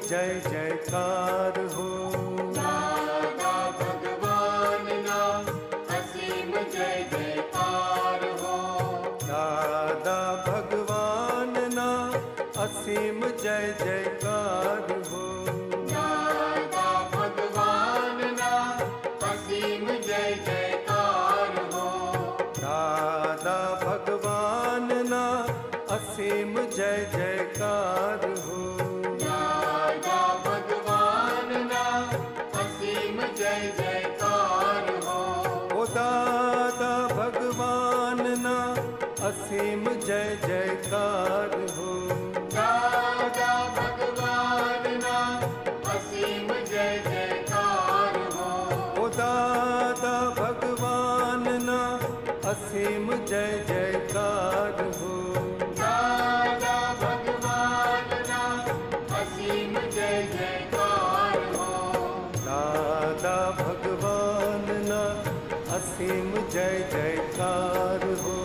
जय जयकार हो। दादा भगवान ना असीम जय जयकार हो। दादा भगवान ना असीम जय जयकार हो। दादा भगवान ना असीम जय जयकार हो। दादा भगवान ना असीम जय जयकार हो। दादा भगवान ना असीम जय जयकार हो। ओ दादा भगवान ना असीम जय जयकार हो। दादा भगवान ना असीम जय जयकार हो। ओ दादा भगवान ना असीम जय जयकार हो। दादा भगवान ना असीम जय जयकार हो। दादा भगवान ना असीम जय जयकार हो।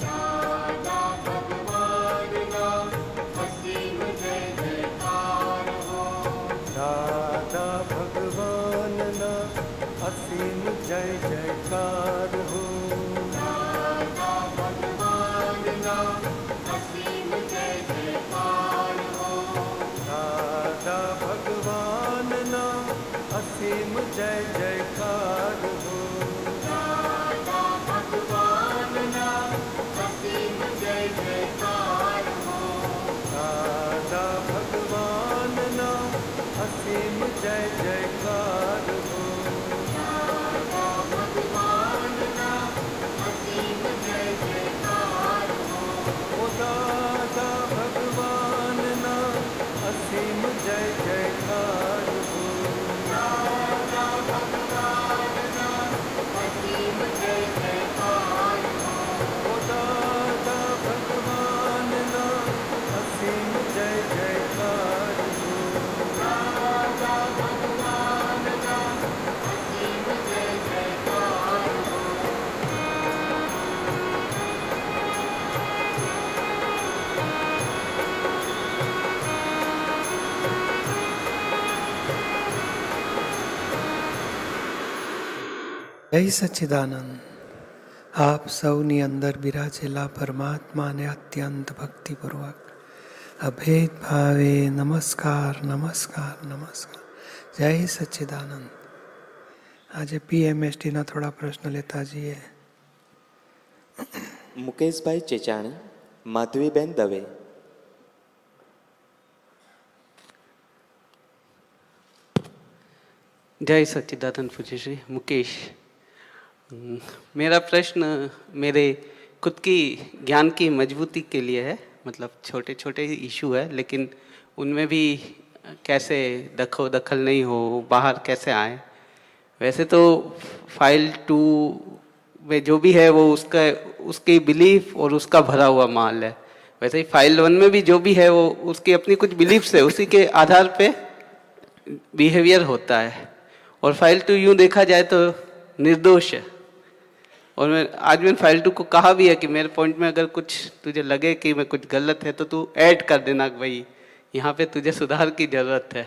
दादा भगवान ना असीम जय जयकार हो। दादा भगवान ना असीम जय जयकार हो। दादा भगवान ना असीम जय जयकार हो। दादा भगवान ना असीम जय जयकार हो। दादा भगवान ना असीम जय जयकार हो। दादा भगवान ना असीम जय जयकार हो। दादा भगवान ना असीम जय जयकार हो। ओ दादा भगवान ना असीम जय जयकार हो। दादा भगवान ना असीम जय जयकार हो। ओ दादा भगवान ना असीम जय जयकार हो। दादा भगवान ना असीम जय जयकार हो। જય સચ્ચિદાનંદ. આપ સૌની અંદર બિરાજેલા પરમાત્માને અત્યંત ભક્તિપૂર્વક અભેદ ભાવે નમસ્કાર નમસ્કાર નમસ્કાર. જય સચ્ચિદાનંદ. આજે PMSTના થોડા પ્રશ્ન લેતા જઈએ. મુકેશભાઈ ચેચાણી, માધવીબેન દવે. जय सच्चिदानंद पूज्य श्री मुकेश। मेरा प्रश्न मेरे खुद की ज्ञान की मजबूती के लिए है। मतलब छोटे छोटे इशू है, लेकिन उनमें भी कैसे दखल नहीं हो, बाहर कैसे आए। वैसे तो फाइल 2 में जो भी है वो उसकी बिलीफ और उसका भरा हुआ माल है। वैसे ही फाइल 1 में भी जो भी है वो उसकी अपनी कुछ बिलीफ्स है, उसी के आधार पे बिहेवियर होता है। और फाइल 2 यूँ देखा जाए तो निर्दोष है। और मैंने फाइल 2 को कहा भी है कि मेरे पॉइंट में अगर कुछ तुझे लगे कि मैं कुछ गलत है तो तू ऐड कर देना कि भाई यहाँ पे तुझे सुधार की ज़रूरत है।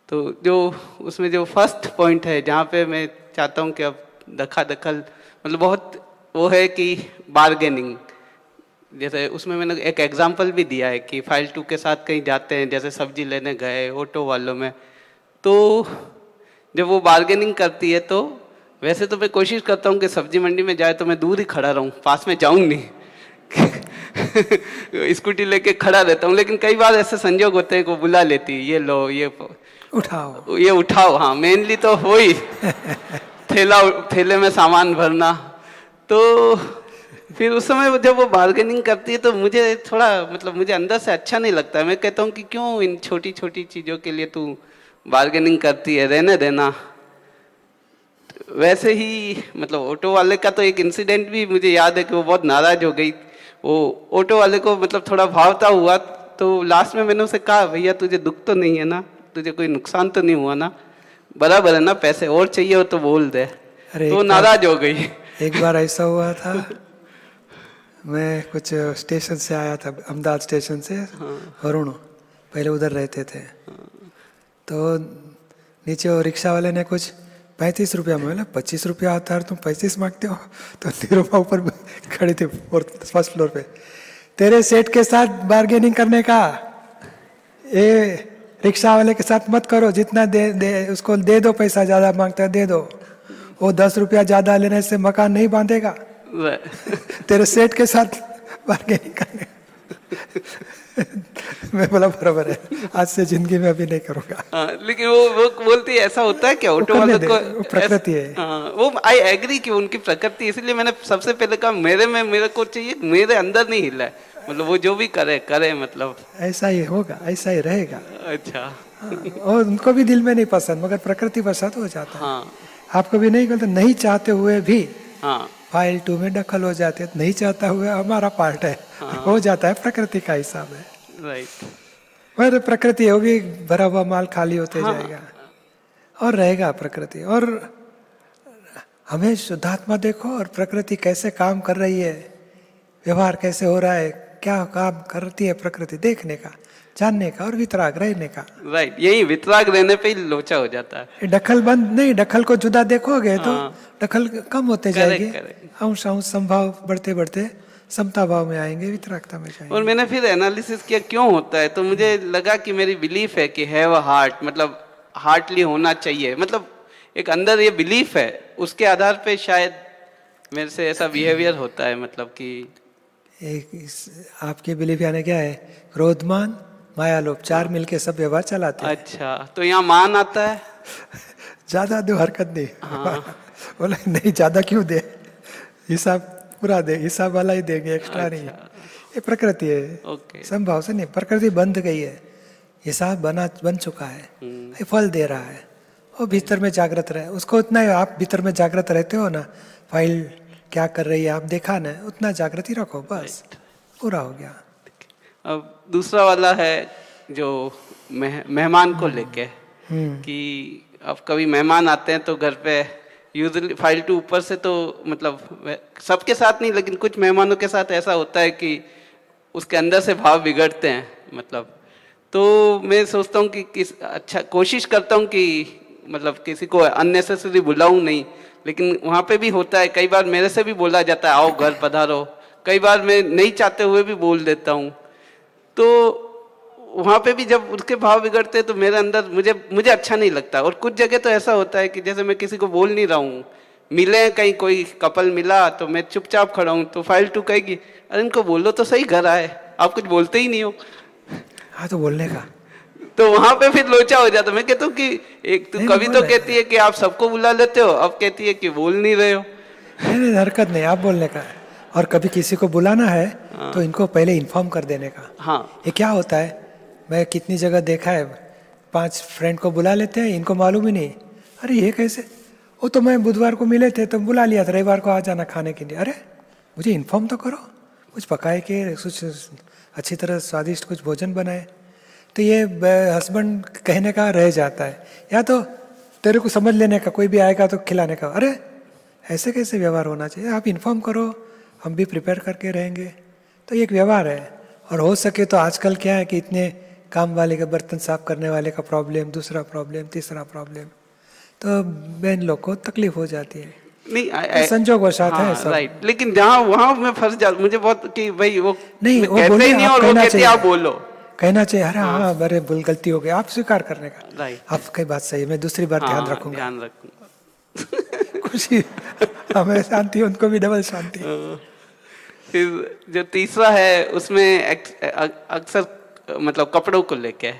तो जो उसमें जो फर्स्ट पॉइंट है जहाँ पे मैं चाहता हूँ कि अब दखल मतलब बहुत वो है कि बार्गेनिंग, जैसे उसमें मैंने एक एग्जांपल भी दिया है कि फाइल 2 के साथ कहीं जाते हैं, जैसे सब्जी लेने गए ऑटो वालों में, तो जब वो बार्गेनिंग करती है तो वैसे तो मैं कोशिश करता हूँ कि सब्जी मंडी में जाए तो मैं दूर ही खड़ा रहूँ, पास में जाऊँ नहीं स्कूटी लेके खड़ा रहता हूँ। लेकिन कई बार ऐसे संजोग होते हैं कि वो बुला लेती है, ये लो ये उठाओ। हाँ, मेनली तो हो ही थैले में सामान भरना। तो फिर उस समय जब वो बार्गेनिंग करती है तो मुझे थोड़ा मतलब मुझे अंदर से अच्छा नहीं लगता। मैं कहता हूँ कि क्यों इन छोटी छोटी चीज़ों के लिए तू बार्गेनिंग करती है, रहने देना। वैसे ही मतलब ऑटो वाले का तो एक इंसिडेंट भी मुझे याद है कि वो बहुत नाराज़ हो गई। वो ऑटो वाले को मतलब थोड़ा भावता हुआ, तो लास्ट में मैंने उसे कहा, भैया तुझे दुख तो नहीं है ना, तुझे कोई नुकसान तो नहीं हुआ ना, बराबर है ना, पैसे और चाहिए हो तो बोल दे। तो नाराज हो गई। एक बार ऐसा हुआ था, मैं कुछ स्टेशन से आया था, अहमदाबाद स्टेशन से वरुण, पहले उधर रहते थे। तो नीचे वो रिक्शा वाले ने कुछ 35 रुपया, मैं बोला 25 रुपया आता है तुम 35 मांगते हो? तो निरुपा ऊपर खड़ी थी फर्स्ट फ्लोर पे। तेरे सेठ के साथ बार्गेनिंग करने का, ये रिक्शा वाले के साथ मत करो, जितना दे उसको दे दो, पैसा ज्यादा मांगता है दे दो, वो 10 रुपया ज्यादा लेने से मकान नहीं बांधेगा। तेरे सेठ के साथ बार्गेनिंग करने मैं बोला बराबर है, आज से जिंदगी में अभी नहीं करूंगा। लेकिन वो बोलती है ऐसा होता है क्या ऑटो वालों को? प्रकृति है। वो आई एग्री कि उनकी प्रकृति, इसलिए मैंने सबसे पहले कहा मेरे को चाहिए, मेरे अंदर नहीं हिला है, मतलब वो जो भी करे मतलब ऐसा ही होगा, ऐसा ही रहेगा। अच्छा। और उनको भी दिल में नहीं पसंद, मगर प्रकृति पसंद हो जाता है। हाँ। आपको भी नहीं कहते, नहीं चाहते हुए भी हाँ। फाइल 2 में दखल हो जाते हैं, नहीं चाहता हुआ हमारा पार्ट है। हाँ। हो जाता है, प्रकृति का हिसाब है। राइट। पर प्रकृति होगी, भरा हुआ माल खाली होते जाएगा और रहेगा प्रकृति। और हमें शुद्धात्मा देखो और प्रकृति कैसे काम कर रही है, व्यवहार कैसे हो रहा है, क्या काम करती है प्रकृति, देखने का, जानने का और वितराग रहने का। राइट, यही वितराग रहने पे ही लोचा हो जाता है। दखल बंद नहीं, दखल को जुदा देखोगे तो दखल कम होते जाएगी, अंश अंश संभाव बढ़ते बढ़ते समता भाव में आएंगे, वितरागता में जाएंगे। और मैंने फिर एनालिसिस किया क्यों होता है, तो मुझे लगा कि मेरी बिलीफ है कि हैव अ हार्ट, मतलब हार्टली होना चाहिए, मतलब एक अंदर ये बिलीफ है, उसके आधार पे शायद मेरे से ऐसा बिहेवियर होता है। मतलब कि आपके बिलीफ यानी क्या है, क्रोधमान माया लोभ, 4 मिलके सब व्यवहार चलाते हैं। अच्छा, तो यहाँ मान आता है ज्यादा दो, हरकत नहीं। हाँ। बोला नहीं ज्यादा क्यों दे, हिसाब पूरा दे, हिसाब वाला ही देंगे, एक्स्ट्रा नहीं। ये प्रकृति है, संभाव से नहीं, प्रकृति बंध गई है, हिसाब बन चुका है, ये फल दे रहा है, और भीतर में जागृत रहे, उसको उतना ही आप भीतर में जागृत रहते हो ना, फाइल क्या कर रही है आप देखा ना, उतना जागृति रखो, बस पूरा हो गया। अब दूसरा वाला है जो मेहमान को लेके, कि अब कभी मेहमान आते हैं तो घर पे यूजुअली फाइल 2 ऊपर से, तो मतलब सबके साथ नहीं, लेकिन कुछ मेहमानों के साथ ऐसा होता है कि उसके अंदर से भाव बिगड़ते हैं, मतलब तो मैं सोचता हूँ कि अच्छा कोशिश करता हूँ कि मतलब किसी को अननेसेसरी बुलाऊं नहीं, लेकिन वहाँ पे भी होता है, कई बार मेरे से भी बोला जाता है आओ घर पधारो, कई बार मैं नहीं चाहते हुए भी बोल देता हूँ, तो वहाँ पे भी जब उसके भाव बिगड़ते हैं तो मेरे अंदर मुझे अच्छा नहीं लगता। और कुछ जगह तो ऐसा होता है कि जैसे मैं किसी को बोल नहीं रहा हूँ, मिले कहीं कोई कपल मिला तो मैं चुपचाप खड़ा हूँ, तो फाइल 2 कहेगी अरे इनको बोलो तो सही घर आए, आप कुछ बोलते ही नहीं हो। हाँ तो बोलने का, तो वहाँ पे फिर लोचा हो जाता। मैं कहता हूँ कि एक तो कभी तो कहती है कि आप सबको बुला लेते हो, अब कहती है कि बोल नहीं रहे हो। नहीं, हरकत नहीं, आप बोलने का है। और कभी किसी को बुलाना है तो इनको पहले इन्फॉर्म कर देने का। हाँ, ये क्या होता है, मैं कितनी जगह देखा है, 5 फ्रेंड को बुला लेते हैं, इनको मालूम ही नहीं, अरे ये कैसे, वो तो मैं बुधवार को मिले थे तो बुला लिया था, रविवार को आ जाना खाने के लिए, अरे मुझे इन्फॉर्म तो करो, कुछ पकाए के कुछ अच्छी तरह स्वादिष्ट कुछ भोजन बनाए। तो ये हस्बैंड कहने का रह जाता है, या तो तेरे को समझ लेने का, कोई भी आएगा तो खिलाने का, अरे ऐसे कैसे व्यवहार होना चाहिए, आप इन्फॉर्म करो, हम भी प्रिपेयर करके रहेंगे। तो ये एक व्यवहार है। और हो सके तो आजकल क्या है कि इतने काम वाले का, बर्तन साफ करने वाले का प्रॉब्लम, दूसरा प्रॉब्लम, तीसरा प्रॉब्लम, तो बहन लोग को तकलीफ हो जाती है। नहीं संजोग वशात है सब। राइट, लेकिन जहाँ वहाँ मैं फंस जा, मुझे बहुत कि भाई वो नहीं, वो कहते ही नहीं, और वो कहते आप बोलो, कहना चाहिए, अरे हाँ अरे भूल गलती हो गई, आप स्वीकार करने का। राइट, आपकी बात सही है, मैं दूसरी बार ध्यान रखूंगा। खुशी हमें शांति, उनको भी डबल शांति। फिर जो तीसरा है उसमें अक्सर मतलब कपड़ों को लेके,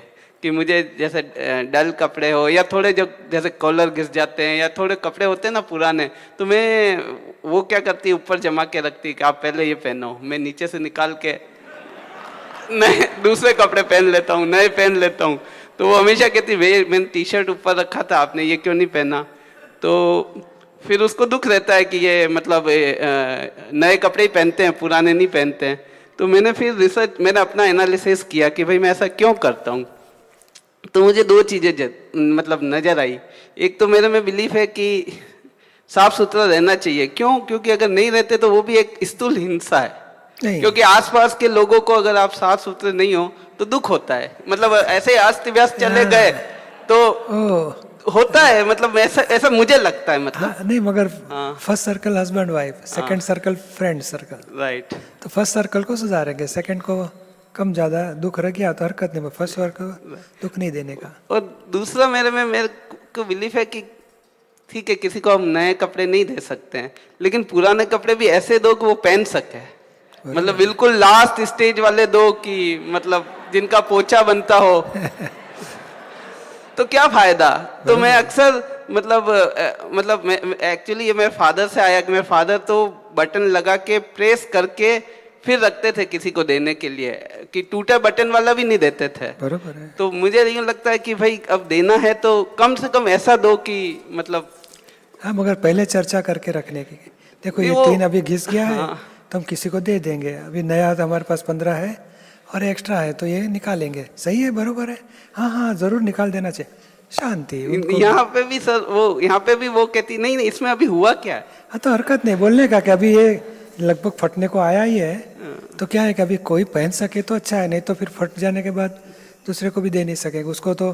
कि मुझे जैसे डल कपड़े हो या थोड़े जो जैसे कॉलर घिस जाते हैं या थोड़े कपड़े होते हैं ना पुराने, तो मैं वो क्या करती ऊपर जमा के रखती कि आप पहले ये पहनो, मैं नीचे से निकाल के नए दूसरे कपड़े पहन लेता हूँ, नए पहन लेता हूँ। तो वो हमेशा कहती भाई मैंने टी-शर्ट ऊपर रखा था, आपने ये क्यों नहीं पहना। तो फिर उसको दुख रहता है कि ये मतलब नए कपड़े ही पहनते हैं, पुराने नहीं पहनते हैं। तो मैंने फिर मैंने अपना एनालिसिस किया कि भाई मैं ऐसा क्यों करता हूँ। तो मुझे 2 चीज़ें मतलब नज़र आई। एक तो मेरे में बिलीफ है कि साफ सुथरा रहना चाहिए। क्यों? क्योंकि अगर नहीं रहते तो वो भी एक स्थूल हिंसा है। नहीं। क्योंकि आसपास के लोगों को अगर आप साफ सुथरे नहीं हो तो दुख होता है, मतलब ऐसे अस्त व्यस्त चले गए तो होता है, मतलब ऐसा ऐसा मुझे लगता है, मतलब हाँ, नहीं मगर first circle husband wife, second circle friend circle, right. तो फर्स्ट सर्कल को सुधारेंगे, सेकंड को कम ज्यादा दुख रह गया तो हरकत नहीं, फर्स्ट सर्कल को दुख नहीं देने का। और दूसरा मेरे को बिलीफ है कि ठीक है, किसी को हम नए कपड़े नहीं दे सकते हैं, लेकिन पुराने कपड़े भी ऐसे दो कि वो पहन सके, मतलब बिल्कुल लास्ट स्टेज वाले दो कि मतलब जिनका पोछा बनता हो तो क्या फायदा। तो मैं अक्सर मतलब मैं एक्चुअली ये मेरे फादर से आया कि मेरे फादर तो बटन लगा के प्रेस करके फिर रखते थे किसी को देने के लिए, कि टूटे बटन वाला भी नहीं देते थे। बरोबर है। तो मुझे ये लगता है कि भाई अब देना है तो कम से कम ऐसा दो कि मतलब, हाँ मगर पहले चर्चा करके रखने की। देखो ये 3 अभी घिस गया है तो हम किसी को दे देंगे, अभी नया तो हमारे पास 15 है और एक्स्ट्रा है तो ये निकालेंगे, सही है, बरोबर है, हाँ हाँ जरूर निकाल देना चाहिए, शांति। यहाँ पे भी सर वो यहाँ पे भी वो कहती नहीं नहीं इसमें अभी हुआ क्या है। हाँ तो हरकत नहीं बोलने का कि अभी ये लगभग फटने को आया ही है, तो क्या है कि अभी कोई पहन सके तो अच्छा है, नहीं तो फिर फट जाने के बाद दूसरे को भी दे नहीं सकेगा, उसको तो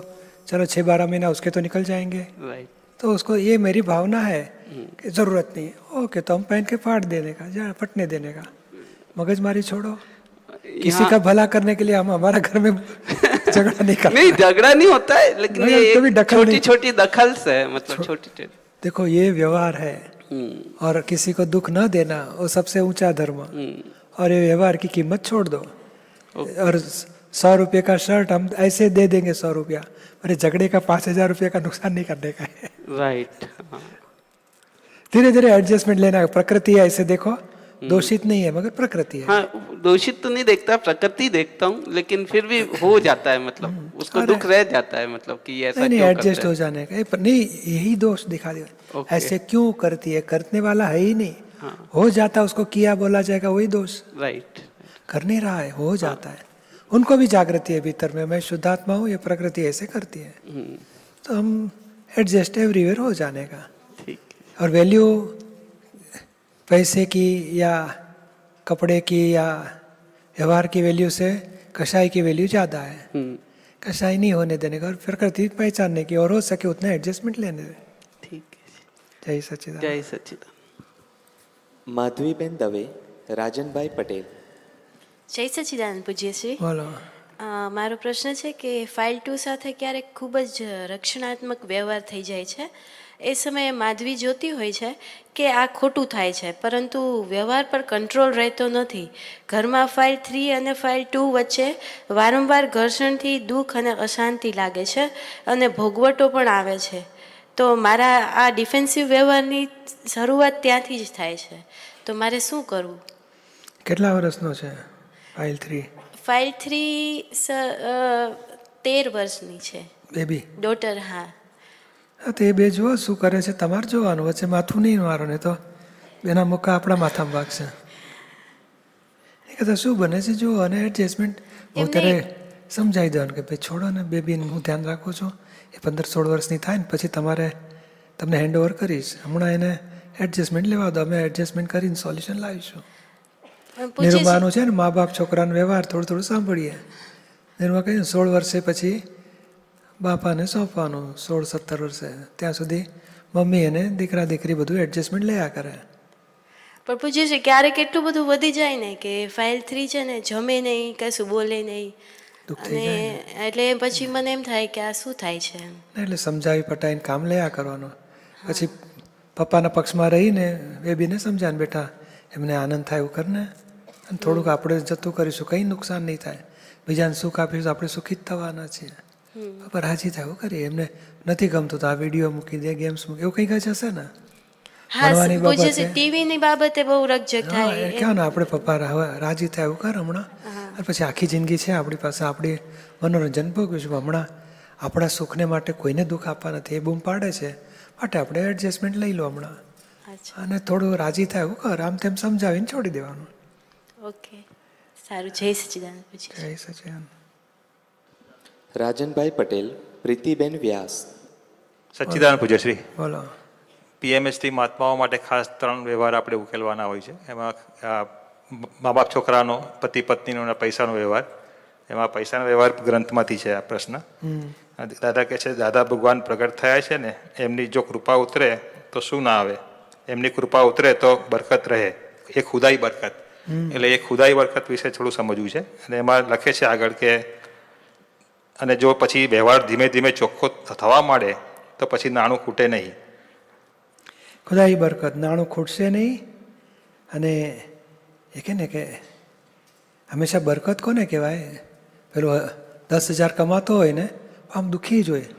चलो 6-12 महीना उसके तो निकल जाएंगे। राइट। तो उसको ये मेरी भावना है कि जरूरत नहीं, ओके तो हम पहन के फाड़ देने का, जा फटने देने का, मगजमारी छोड़ो, किसी का भला करने के लिए हम हमारा घर में झगड़ा नहीं करते। नहीं झगड़ा नहीं होता है, लेकिन ये छोटी छोटी दखल से, मतलब छोटी। देखो ये व्यवहार है और किसी को दुख न देना वो सबसे ऊंचा धर्म, और ये व्यवहार की कीमत छोड़ दो। और 100 रुपये का शर्ट हम ऐसे दे देंगे 100 रुपया, अरे झगड़े का 5000 रुपये का नुकसान नहीं करने का है। राइट। धीरे धीरे एडजस्टमेंट लेना, प्रकृति है, ऐसे देखो दोषित नहीं है मगर प्रकृति है। हाँ दोषित तो नहीं देखता, प्रकृति देखता हूँ, लेकिन फिर भी हो जाता है, मतलब उसको दुख रह जाता है, मतलब कि ऐसा नहीं क्यों एडजस्ट करते हो जाने का नहीं, यही दोष दिखा दिया, ऐसे क्यों करती है, करने वाला है ही नहीं, हो जाता उसको किया बोला जाएगा वही दोष। राइट। कर नहीं रहा है, हो जाता है, उनको भी जागृति है भीतर में, मैं शुद्धात्मा हूँ, ये प्रकृति ऐसे करती है, तो हम एडजस्ट एवरीवेयर हो जाने का। ठीक। और वैल्यू पैसे की या कपड़े की या व्यवहार की वैल्यू से कषाय की वैल्यू ज़्यादा है, कषाय नहीं होने देने का, और प्रकृति पहचानने की, और हो सके उतना एडजस्टमेंट लेने दें। ठीक है। जय सच्चिदानंद। जय सच्चिदानंद। માધવીબેન દવે, રાજનભાઈ પટેલ। જય સચ્ચિદાનંદ પૂજ્યશ્રી। બોલો। મારો પ્રશ્ન છે કે ફાઇલ 2 સાથે ક્યારેક ખૂબ જ રક્ષણાત્મક વ્યવહાર થઈ જાય છે, એ સમયે માધવી જોતી હોય છે કે આ ખોટું થાય છે, પરંતુ વ્યવહાર પર કંટ્રોલ રહેતો નથી। ઘરમાં ફાઇલ 3 અને ફાઇલ 2 વચ્ચે વારંવાર ઘર્ષણથી દુઃખ અને અશાંતિ લાગે છે અને ભોગવટો પણ આવે છે। તો મારા આ ડિફેન્સિવ વ્યવહારની શરૂઆત ત્યાંથી જ થાય છે, તો મારે શું કરવું? કેટલા વર્ષનો છે ફાઇલ 3? ફાઇલ 3 13 વર્ષની છે, બેબી ડોટર। હા હા, તો એ બે જુઓ શું કરે છે, તમારે જોવાનું, વચ્ચે માથું નહીં મારો, ને તો એના મુક્કા આપણા માથામાં વાગશે। એ કહેતા શું બને છે જુઓ, અને એડજસ્ટમેન્ટ અત્યારે સમજાવી દેવાનું કે ભાઈ છોડો ને, બેબીને હું ધ્યાન રાખું છું, એ 15-16 વર્ષની થાય ને પછી તમને હેન્ડઓવર કરીશ, હમણાં એને એડજસ્ટમેન્ટ લેવા દો, અમે એડજસ્ટમેન્ટ કરીને સોલ્યુશન લાવીશું। નિરૂમાનું છે ને, મા બાપ છોકરાનો વ્યવહાર થોડું થોડું સાંભળીએ, નિરૂમા કહીએ 16 વર્ષે પછી બાપાને સોંપવાનું, 16-17 વર્ષે, ત્યાં સુધી મમ્મી અને દીકરા દીકરી બધું એડજસ્ટમેન્ટ લયા કરે। પણ પૂછ્યું ક્યારેક એટલું બધું વધી જાય ને કે ફાઇલ 3 છે ને જમે નહીં, કશું બોલે નહીં, અને એટલે પછી મને એમ થાય કે આ શું થાય છે, એટલે સમજાવી પટાઈને કામ લયા કરવાનું। પછી પપ્પાના પક્ષમાં રહીને બેબીને સમજાવીને બેટા એમને આનંદ થાય એવું કરને, અને થોડુંક આપણે જતું કરીશું, કંઈ નુકસાન નહીં થાય, બીજાને સુખ આપીશું, આપણે સુખી જ થવાના છીએ, પપ્પા રાજી થાય એવું કરીએ, એમને નથી ગમતું તો આ વિડીયો મૂકી દે, ગેમ્સ મૂકી, એવું કંઈક જ હશે ને। ભણવાની બાબતે ટીવીની બાબતે બહુ રકઝક થાય, ક્યાં ને આપણે પપ્પા રાજી થાય એવું કર હમણાં, અને પછી આખી જિંદગી છે આપણી પાસે, આપણી મનોરંજન ભોગવીશું, હમણાં આપણા સુખને માટે કોઈને દુઃખ આપવા નથી, એ બૂમ પાડે છે, માટે આપણે એડજસ્ટમેન્ટ લઈ લો હમણાં, અને થોડું રાજી થાય એવું કર, આમ તેમ સમજાવીને છોડી દેવાનું। ઓકે સારું। જય સચ્ચિદાનંદ પૂજ્ય। જય સચ્ચિદાનંદ। રાજનભાઈ પટેલ, પ્રીતિબેન વ્યાસ। સચ્ચિદાનંદ પૂજ્યશ્રી। બોલો। પીએમએસટી મહાત્માઓ માટે ખાસ 3 વ્યવહાર આપણે ઉકેલવાના હોય છે, એમાં મા બાપ છોકરાનો, પતિ પત્નીનો અને પૈસાનો વ્યવહાર. એમાં પૈસાનો વ્યવહાર ગ્રંથમાંથી છે આ પ્રશ્ન. દાદા કહે છે દાદા ભગવાન પ્રગટ થયા છે ને, એમની જો કૃપા ઉતરે તો શું ના આવે, એમની કૃપા ઉતરે તો બરકત રહે, એ ખુદાઈ બરકત. એટલે એ ખુદાઈ બરકત વિશે થોડું સમજવું છે. અને એમાં લખે છે આગળ કે અને જો પછી વ્યવહાર ધીમે ધીમે ચોખ્ખો થવા માંડે તો પછી નાણું ખૂટે નહીં. ખુદાઈ બરકત, નાણું ખૂટશે નહીં. અને એ કહે ને કે હંમેશા બરકત કોને કહેવાય? પેલો 10,000 કમાતો હોય ને આમ દુઃખી જ હોય,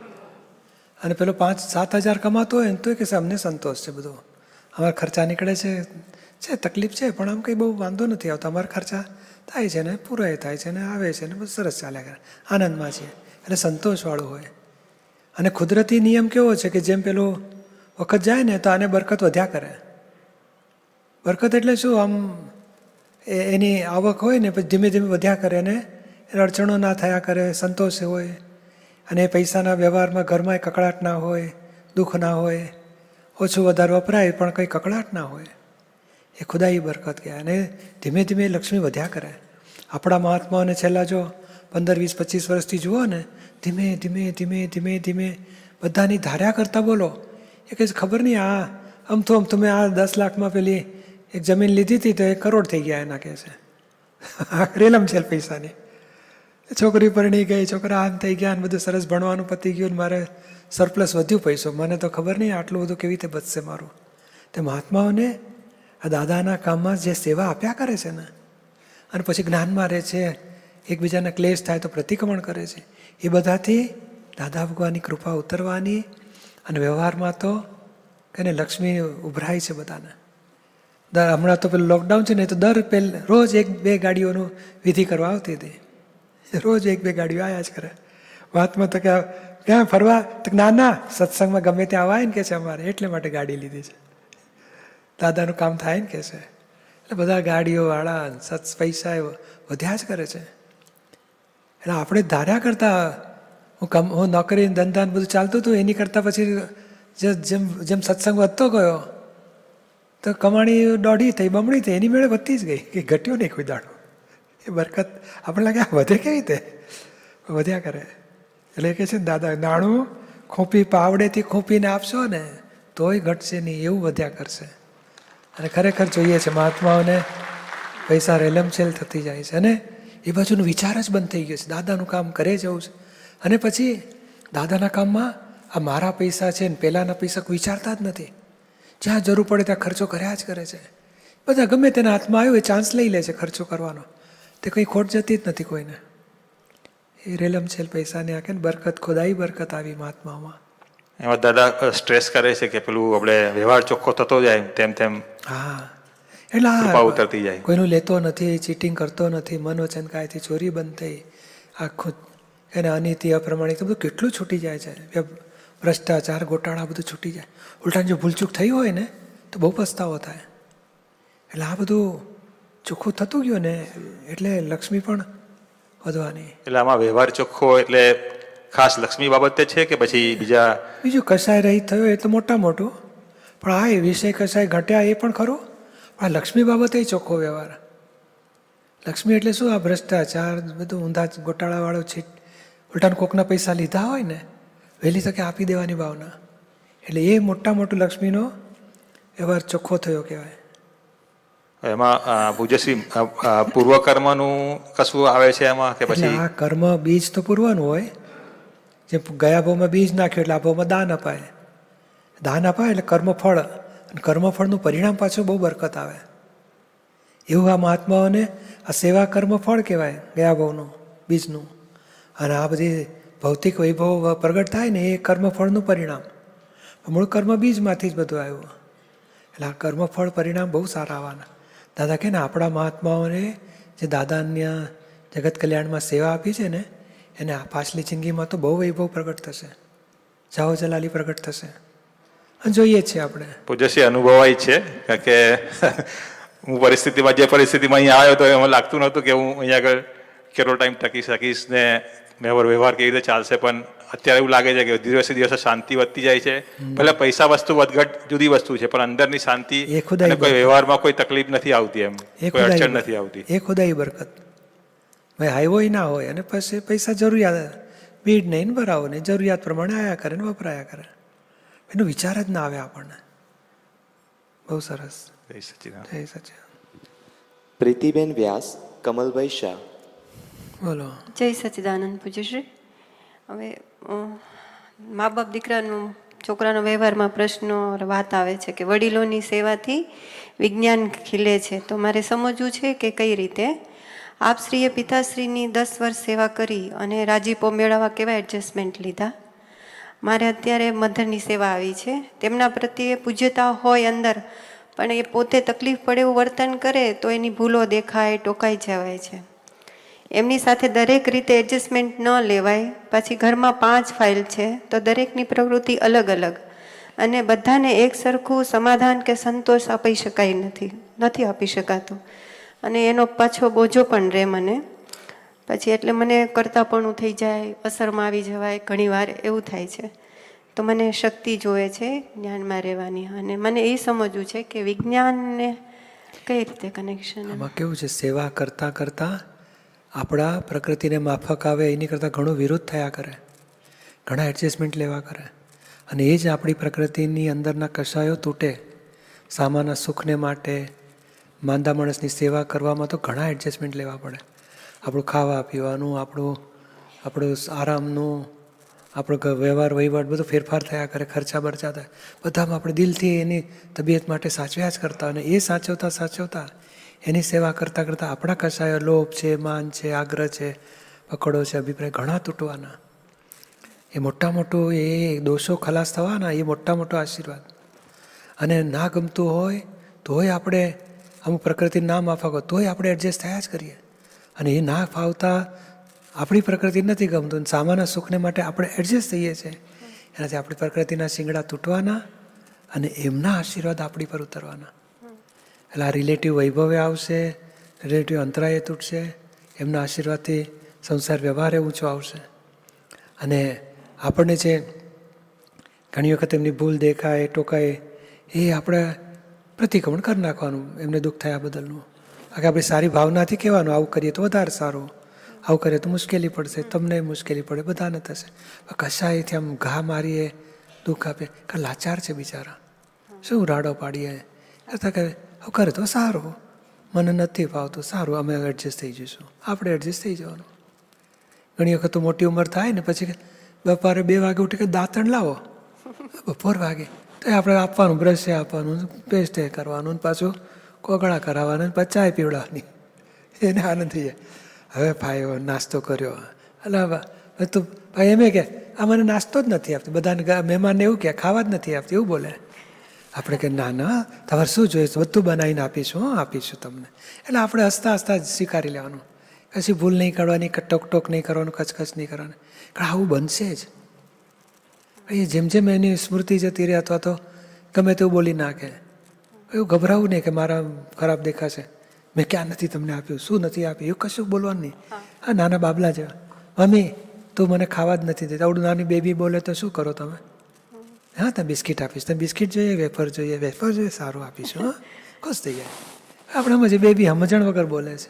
અને પેલો 5-7 હજાર કમાતો હોય ને તો કે અમને સંતોષ છે, બધો અમારા ખર્ચા નીકળે છે તકલીફ છે પણ આમ કંઈ બહુ વાંધો નથી આવતો, અમારા ખર્ચા થાય છે ને પૂરા થાય છે ને આવે છે ને બધું સરસ ચાલ્યા કરે, આનંદમાં છે. એટલે સંતોષવાળું હોય. અને કુદરતી નિયમ કેવો છે કે જેમ પેલો વખત જાય ને તો આને બરકત વધ્યા કરે. બરકત એટલે શું? આમ એની આવક હોય ને પછી ધીમે ધીમે વધ્યા કરે ને એને અડચણો ના થયા કરે, સંતોષ હોય. અને પૈસાના વ્યવહારમાં ઘરમાં કકળાટ ના હોય, દુઃખ ના હોય, ઓછું વધારે વપરાય પણ કંઈ કકળાટ ના હોય. એ ખુદાઈ બરકત કહેવાય. અને ધીમે ધીમે લક્ષ્મી વધ્યા કરે. આપણા મહાત્માઓને છેલ્લા જો 15, 20, 25 વર્ષથી જુઓ ને, ધીમે ધીમે ધીમે ધીમે ધીમે બધાની ધાર્યા કરતા બોલો. એ કંઈ ખબર નહીં આમ તો તમે આ 10 લાખમાં પેલી એક જમીન લીધી હતી તો 1 કરોડ થઈ ગયા એના કહે છે. રેલમ છેલ પૈસાની. છોકરી પરણી ગઈ, છોકરા આમ થઈ ગયા ને બધું સરસ ભણવાનું પતી ગયું, મારે સરપ્લસ વધ્યું પૈસો, મને તો ખબર નહીં આટલું બધું કેવી રીતે બચશે મારું. તે મહાત્માઓને આ દાદાના કામમાં જે સેવા આપ્યા કરે છે ને, અને પછી જ્ઞાનમાં રહે છે, એકબીજાને ક્લેશ થાય તો પ્રતિક્રમણ કરે છે, એ બધાથી દાદા ભગવાનની કૃપા ઉતરવાની. અને વ્યવહારમાં તો કને લક્ષ્મી ઉભરાય છે બધાને. હમણાં તો પેલું લોકડાઉન છે ને તો રોજ 1-2 ગાડીઓનું વિધિ કરવા આવતી હતી. રોજ 1-2 ગાડીઓ આવ્યા જ કરે. વાતમાં તો કે ક્યાં ફરવા? તો ના સત્સંગમાં ગમે ત્યાં આવાય ને કે છે અમારે એટલે માટે ગાડી લીધી છે, દાદાનું કામ થાય ને કે છે. એટલે બધા ગાડીઓવાળા પૈસા વધ્યા જ કરે છે. એટલે આપણે ધાર્યા કરતા હું નોકરી ધંધા બધું ચાલતું હતું એની કરતાં પછી જેમ સત્સંગ વધતો ગયો તો કમાણી 1.5 થઈ, બમણી થઈ, એની મેળે વધતી જ ગઈ, કે ઘટ્યો નહીં કોઈ દાડો. એ બરકત આપણે લાગે વધે કેવી રીતે? વધ્યા કરે. એટલે કે છે ને દાદા નાણું પાવડેથી ખોપીને આપશો ને તોય ઘટશે નહીં, એવું વધ્યા કરશે. અને ખરેખર જોઈએ છે મહાત્માઓને પૈસા રેલમછેલ થતી જાય છે, અને એ બાજુનો વિચાર જ બંધ થઈ ગયો છે, દાદાનું કામ કરે જવું છે. અને પછી દાદાના કામમાં આ મારા પૈસા છે ને પહેલાંના પૈસા વિચારતા જ નથી. જ્યાં જરૂર પડે ત્યાં ખર્ચો કર્યા જ કરે છે. બધા ગમે તેના હાથમાં આવ્યો એ ચાન્સ લઈ લે છે ખર્ચો કરવાનો, તે કંઈ ખોટ જતી જ નથી કોઈને. એ રેલમછેલ પૈસાને આખે બરકત, ખુદાઈ બરકત આવી મહાત્માઓમાં. એમાં દાદા સ્ટ્રેસ કરે છે કે પેલું આપણે વ્યવહાર ચોખ્ખો થતો જાય તેમ તેમ. હા, એટલે કૃપા ઉતરતી જાય. કોઈનું લેતો નથી, ચીટિંગ કરતો નથી, મન વચન કાયથી ચોરી બંધ થઈ, આખું એને અનીતિ અપ્રમાણિક બધું કેટલું છૂટી જાય છે. ભ્રષ્ટાચાર, ગોટાળા બધું છૂટી જાય. ઉલટાને જો ભૂલચૂક થઈ હોય ને તો બહુ પસ્તાવો થાય. એટલે આ બધું ચોખ્ખું થતું ગયું ને એટલે લક્ષ્મી પણ વધવાની. એટલે આમાં વ્યવહાર ચોખ્ખો એટલે ખાસ લક્ષ્મી બાબતે છે કે પછી બીજું કસાય રહિત થયો એ તો મોટું, પણ આ એ વિષય કસાય ઘટ્યા એ પણ ખરું. પણ આ લક્ષ્મી બાબતે ચોખ્ખો વ્યવહાર. લક્ષ્મી એટલે શું? આ ભ્રષ્ટાચાર બધું ઊંધા ગોટાળાવાળો ઉલટાને કોકના પૈસા લીધા હોય ને વહેલી તકે આપી દેવાની ભાવના. એટલે એ મોટું લક્ષ્મીનો વ્યવહાર ચોખ્ખો થયો કહેવાય. એમાં પૂજ્યશ્રી પૂર્વકર્મનું કશું આવે છે એમાં કે પછી? આ કર્મ બીજ તો પૂર્વનું હોય. જે ગયા ભાવમાં બીજ નાખ્યું એટલે આ ભાવમાં દાન અપાય. દાન અપાય એટલે કર્મફળ, અને કર્મફળનું પરિણામ પાછું બહુ બરકત આવે. એવું આ મહાત્માઓને આ સેવા કર્મફળ કહેવાય, ગયા ભાવનું બીજનું. અને આ બધી ભૌતિક વૈભવ પ્રગટ થાય ને એ કર્મફળનું પરિણામ. મૂળ કર્મ બીજમાંથી જ બધું આવ્યું. એટલે આ કર્મફળ પરિણામ બહુ સારા આવવાના. દાદા કહે ને આપણા મહાત્માઓને જે દાદાની જગત કલ્યાણમાં સેવા આપી છે ને એને આ પાછલી જિંદગીમાં તો બહુ વૈભવ પ્રગટ થશે, જાઓ જલાલી પ્રગટ થશે. અને જોઈએ છીએ આપણે. પૂજ્યશ્રી અનુભવાય છે કારણ કે હું જે પરિસ્થિતિમાં અહીંયા આવ્યો તો એમાં લાગતું નહોતું કે હું અહીંયા આગળ કેટલો ટાઈમ ટકી શકીશ ને વ્યવહાર કેવી રીતે ચાલશે, પણ અત્યારે એવું લાગે છે કે દિવસે દિવસે શાંતિ વધતી જાય છે. ભલે પૈસા વસ્તુ વધઘટ જુદી વસ્તુ છે, પણ અંદરની શાંતિ અને કોઈ વ્યવહારમાં કોઈ તકલીફ નથી આવતી, એમ કોઈ અડચણ નથી આવતી. એ ખુદાઈ બરકત. ભાઈ હાઈવો ના હોય અને પછી પૈસા જરૂરિયાત ભીડ નહીં ભરાવો ને જરૂરિયાત પ્રમાણે આયા કરે ને વપરાયા કરે, એનો વિચાર જ ના આવે આપણને. બહુ સરસ. જય સચ્ચિદાનંદ. જય સચ્ચિદાનંદ. પ્રીતિબેન વ્યાસ, કમલભાઈ શાહ. બોલો. જય સચ્ચિદાનંદ પૂજ્યશ્રી. હવે મા બાપ છોકરાનો વ્યવહારમાં પ્રશ્નો વાત આવે છે કે વડીલોની સેવાથી વિજ્ઞાન ખીલે છે, તો મારે સમજવું છે કે કઈ રીતે આપ શ્રીએ પિતાશ્રીની 10 વર્ષ સેવા કરી અને રાજીપો મેળવવા કેવા એડજસ્ટમેન્ટ લીધા. મારે અત્યારે મધરની સેવા આવી છે, તેમના પ્રત્યે પૂજ્યતા હોય અંદર, પણ એ પોતે તકલીફ પડે એવું વર્તન કરે તો એની ભૂલો દેખાય, ટોકાઈ જવાય છે. એમની સાથે દરેક રીતે એડજસ્ટમેન્ટ ન લેવાય. પછી ઘરમાં 5 ફાઇલ છે તો દરેકની પ્રવૃત્તિ અલગ અલગ, અને બધાને એક સરખું સમાધાન કે સંતોષ આપી શકાય નથી આપી શકાતું, અને એનો પાછો બોજો પણ રહે મને. પછી એટલે મને કરતાપણું થઈ જાય, અસરમાં આવી જવાય, ઘણીવાર એવું થાય છે. તો મને શક્તિ જોઈએ છે જ્ઞાનમાં રહેવાની, અને મને એ સમજવું છે કે વિજ્ઞાનને કઈ રીતે કનેક્શન. આમાં કેવું છે, સેવા કરતાં કરતાં આપણા પ્રકૃતિને માફક આવે એની કરતાં ઘણું વિરોધ થયા કરે, ઘણા એડજસ્ટમેન્ટ લેવા કરે, અને એ જ આપણી પ્રકૃતિની અંદરના કશાયો તૂટે. સામાના સુખને માટે માંદા માણસની સેવા કરવામાં તો ઘણા એડજસ્ટમેન્ટ લેવા પડે. આપણું ખાવા પીવાનું, આપણું આરામનું, આપણો વ્યવહાર વહીવટ બધું ફેરફાર થયા કરે, ખર્ચા બરચા થાય. બધામાં આપણે દિલથી એની તબિયત માટે સાચવ્યા જ કરતા, અને એ સાચવતા એની સેવા કરતાં કરતાં આપણા કશાયો લોભ છે, માન છે, આગ્રહ છે, પકડો છે, અભિપ્રાય ઘણા તૂટવાના. એ મોટું એ દોષો ખલાસ થવાના, એ મોટો આશીર્વાદ. અને ના ગમતું હોય તોય આપણે અમુક પ્રકૃતિ ના માફક હોય તોય આપણે એડજસ્ટ થયા જ કરીએ. અને એ ના ફાવતા આપણી પ્રકૃતિ નથી ગમતું, સામાના સુખને માટે આપણે એડજસ્ટ થઈએ છીએ. એનાથી આપણી પ્રકૃતિના શિંગડા તૂટવાના અને એમના આશીર્વાદ આપણી પર ઉતરવાના. એટલે આ રિલેટિવ વૈભવે આવશે, રિલેટિવ અંતરાય તૂટશે, એમના આશીર્વાદથી સંસાર વ્યવહારે ઊંચો આવશે. અને આપણને જે ઘણી વખત એમની ભૂલ દેખાય, ટોકાય, એ આપણે પ્રતિક્રમણ કરી નાખવાનું, એમને દુઃખ થયા બદલનું. કારણ કે આપણી સારી ભાવનાથી કહેવાનું આવું કરીએ તો વધારે સારું, આવું કરીએ તો મુશ્કેલી પડશે, તમને મુશ્કેલી પડે, બધાને થશે. કશાયથી આમ ઘા મારીએ, દુઃખ આપીએ, કારણ લાચાર છે બિચારા, શું રાડો પાડીએ. કરતા કે આવું કરે તો સારું, મને નથી ફાવતું, સારું અમે એડજસ્ટ થઈ જઈશું, આપણે એડજસ્ટ થઈ જવાનું. ઘણી વખત તો મોટી ઉંમર થાય ને પછી બપોરે 2 વાગે ઉઠી કે દાંતણ લાવો, બપોર વાગે તો આપણે આપવાનું, બ્રશે આપવાનું, પેસ્ટે કરવાનું, પાછું કોગળા કરાવવાના, પછી ચાય પીવડાવવાની, એને આનંદ થઈ જાય. હવે ભાઈ નાસ્તો કર્યો, એટલે તું ભાઈ એમ કે આ મને નાસ્તો જ નથી આપતી, બધાને મહેમાનને એવું કે ખાવા જ નથી આપતી, એવું બોલે. આપણે કે ના તમારે શું જોઈએ, બધું બનાવીને આપીશું તમને. એટલે આપણે હસતા જ સ્વીકારી લેવાનું, કશી ભૂલ નહીં કરવાની, ટોક નહીં કરવાનું, કચકચ નહીં કરવાની. કારણ આવું બનશે જ. એ જેમ એની સ્મૃતિ જતી રહે અથવા તો ગમે તેવું બોલી નાખે, એવું ગભરાવું નહીં કે મારા ખરાબ દેખાશે, મેં ક્યાં નથી તમને આપ્યું, શું નથી આપ્યું, એવું કશું બોલવાનું નહીં. હા, નાના બાબલા જેવા, મમ્મી તું મને ખાવા જ નથી દેતી, આવડું નાની બેબી બોલે તો શું કરો તમે? હા તમે બિસ્કિટ આપીશ, તમે બિસ્કિટ જોઈએ, વેફર જોઈએ, સારું આપીશું. હા, ખુશ થઈ જાય. આપણામાં જે બેબી સમજણ વગર બોલે છે,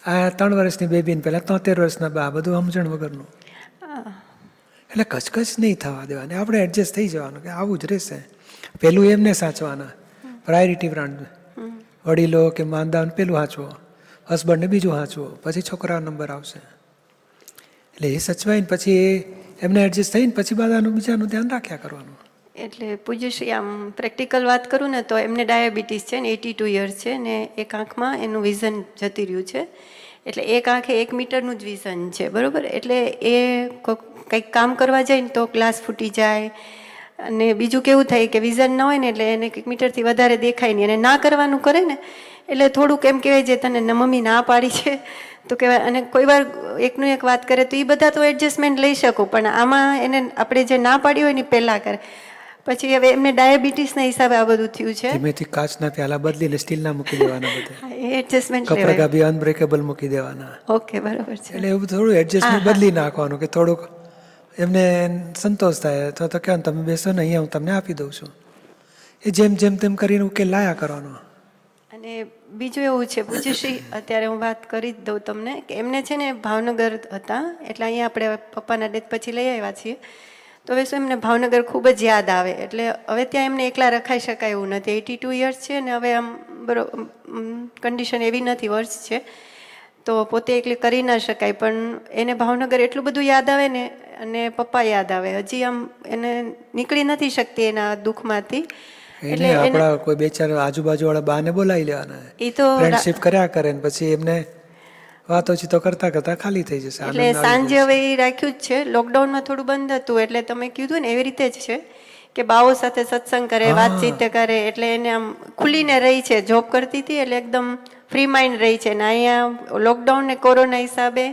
આ 3 વર્ષની બેબીને પહેલાં 73 વર્ષના બા, બધું સમજણ વગરનું. એટલે કચકચ નહીં થવા દેવાની, આપણે એડજસ્ટ થઈ જવાનું કે આવું જ રહેશે. પેલું એમને સાચવાના, પ્રાયોરિટી બ્રાન્ડ, વડીલો કે માંદાને પેલું સાચવો, હસબન્ડને બીજું સાચવો, પછી છોકરાનો નંબર આવશે. એટલે એ સચવાઈને પછી એમને એડજસ્ટ થઈને પછી બીજાનું ધ્યાન રાખ્યા કરવાનું. એટલે પૂજ્યશ્રી આમ પ્રેક્ટિકલ વાત કરું ને તો એમને ડાયાબિટીસ છે ને, 82 યર્સ છે ને, એક આંખમાં એનું વિઝન જતી રહ્યું છે. એટલે એક આંખે 1 મીટરનું જ વિઝન છે, બરાબર. એટલે એ કંઈક કામ કરવા જાય ને તો ગ્લાસ ફૂટી જાય, અને બીજું કેવું થાય કે વિઝન ના હોય ને એટલે એને 1 મીટરથી વધારે દેખાય નહીં, અને ના કરવાનું કરે ને એટલે થોડુંક એમ કહેવાય છે તને મમ્મી ના પાડી છે તો કહેવાય. અને કોઈ વાર એકનું એક વાત કરે તો એ બધા તો એડજસ્ટમેન્ટ લઈ શકો, પણ આમાં એને આપણે જે ના પાડી હોય ને પહેલાં કરે, પછી હવે એમને ડાયાબિટીસના હિસાબે આ બધું થયું છે. ધીમેથી કાચના પ્યાલા બદલીને સ્ટીલના મૂકી દેવાના, બધા એડજસ્ટમેન્ટ કપડા બી અનબ્રેકેબલ મૂકી દેવાના. ઓકે, બરાબર છે. એટલે એવું થોડું એડજસ્ટમેન્ટ બદલી નાખવાનું કે થોડુંક એમને સંતોષ થાય અથવા તો કહો તમે બેસો ને અહીંયા હું તમને આપી દઉં છું. એ જેમ જેમ તેમ કરીને ઉકેલ લાયા કરવાનો. અને બીજું એવું છે પૂજ્યશ્રી, અત્યારે હું વાત કરી જ દઉં તમને કે એમને છે ને ભાવનગર હતા, એટલે અહીંયા આપણે પપ્પાના ડેથ પછી લઈ આવ્યા છીએ. તો હવે શું એમને ભાવનગર ખૂબ જ યાદ આવે, એટલે હવે ત્યાં એમને એકલા રખાઈ શકાય એવું નથી. 82 યર્સ છે ને હવે આમ કન્ડિશન એવી નથી, વર્ષ છે તો પોતે એકલી કરી ના શકાય, પણ એને ભાવનગર એટલું બધું યાદ આવે ને, અને પપ્પા યાદ આવે, હજી આમ એને નીકળી નથી શકતી એના દુઃખમાંથી. એટલે આપણા કોઈ બે ચાર આજુબાજુ વાળા બાને બોલાવી લેવાના, એ તો ફ્રેન્ડશિપ કર્યા કરે ને પછી એમને વાતોચીતો કરતા કરતા ખાલી થઈ જશે. એટલે સાંજે હવે એ રાખ્યું જ છે. લોકડાઉનમાં થોડું બંધ હતું, એટલે તમે કીધું ને એવી રીતે જ છે કે બાઓ સાથે સત્સંગ કરે, વાતચીત કરે, એટલે એને આમ ખુલીને રહી છે. જોબ કરતી હતી એટલે એકદમ ફ્રી માઇન્ડ રહી છે, ને અહીંયા લોકડાઉન ને કોરોના હિસાબે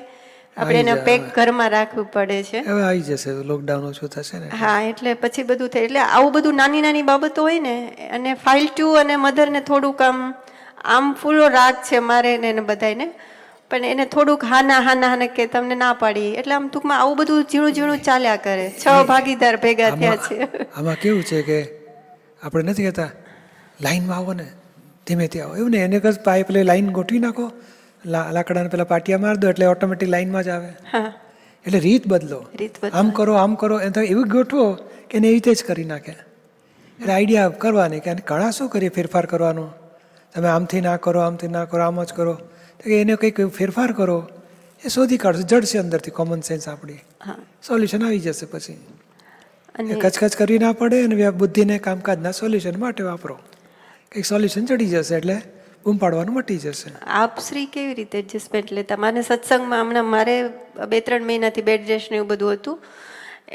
આપણે એને પેક ઘરમાં રાખવું પડે છે. હવે આવી જશે, લોકડાઉન ઓછું થશે ને. હા, એટલે પછી બધું થાય. એટલે આવું બધું નાની નાની બાબતો હોય ને, અને ફાઇલ 2 અને મધરને થોડુંક આમ ફૂલો રાગ છે મારે ને બધાને, પણ એને થોડુંક હાના કે તમને ના પાડી, એટલે આમ ટૂંકમાં આવું બધું ઝીણું ઝીણું ચાલ્યા કરે. 6 ભાગીદાર ભેગા થયા છે. આમાં કેવું છે કે આપણે નથી કહેતા લાઈનમાં આવો ને ધીમેથી આવો, એવું ને એને કદ પાઇપ લાઈન ગોઠવી નાખો, લાકડાને પેલા પાટિયા માર દો એટલે ઓટોમેટિક લાઈનમાં જ આવે. એટલે રીત બદલો, આમ કરો આમ કરો, એ તો એવું ગોઠવો કે એને એવી રીતે જ કરી નાખે. એટલે આઈડિયા કરવાની કે કળા શું કરીએ, ફેરફાર કરવાનો. તમે આમથી ના કરો, આમથી ના કરો, આમ જ કરો, તો કે એને કંઈક ફેરફાર કરો, એ શોધી કાઢશે, જડશે અંદરથી કોમન સેન્સ આપણી, સોલ્યુશન આવી જશે. પછી કચકચ કરવી ના પડે, અને બુદ્ધિને કામકાજના સોલ્યુશન માટે વાપરો, કંઈક સોલ્યુશન ચડી જશે એટલે બૂમ પાડવાનું મટી જશે. આપ શ્રી કેવી રીતે એડજસ્ટમેન્ટ લેતા? મને સત્સંગમાં હમણાં મારે 2-3 મહિનાથી બેડ રેસ્ટ ને એવું બધું હતું,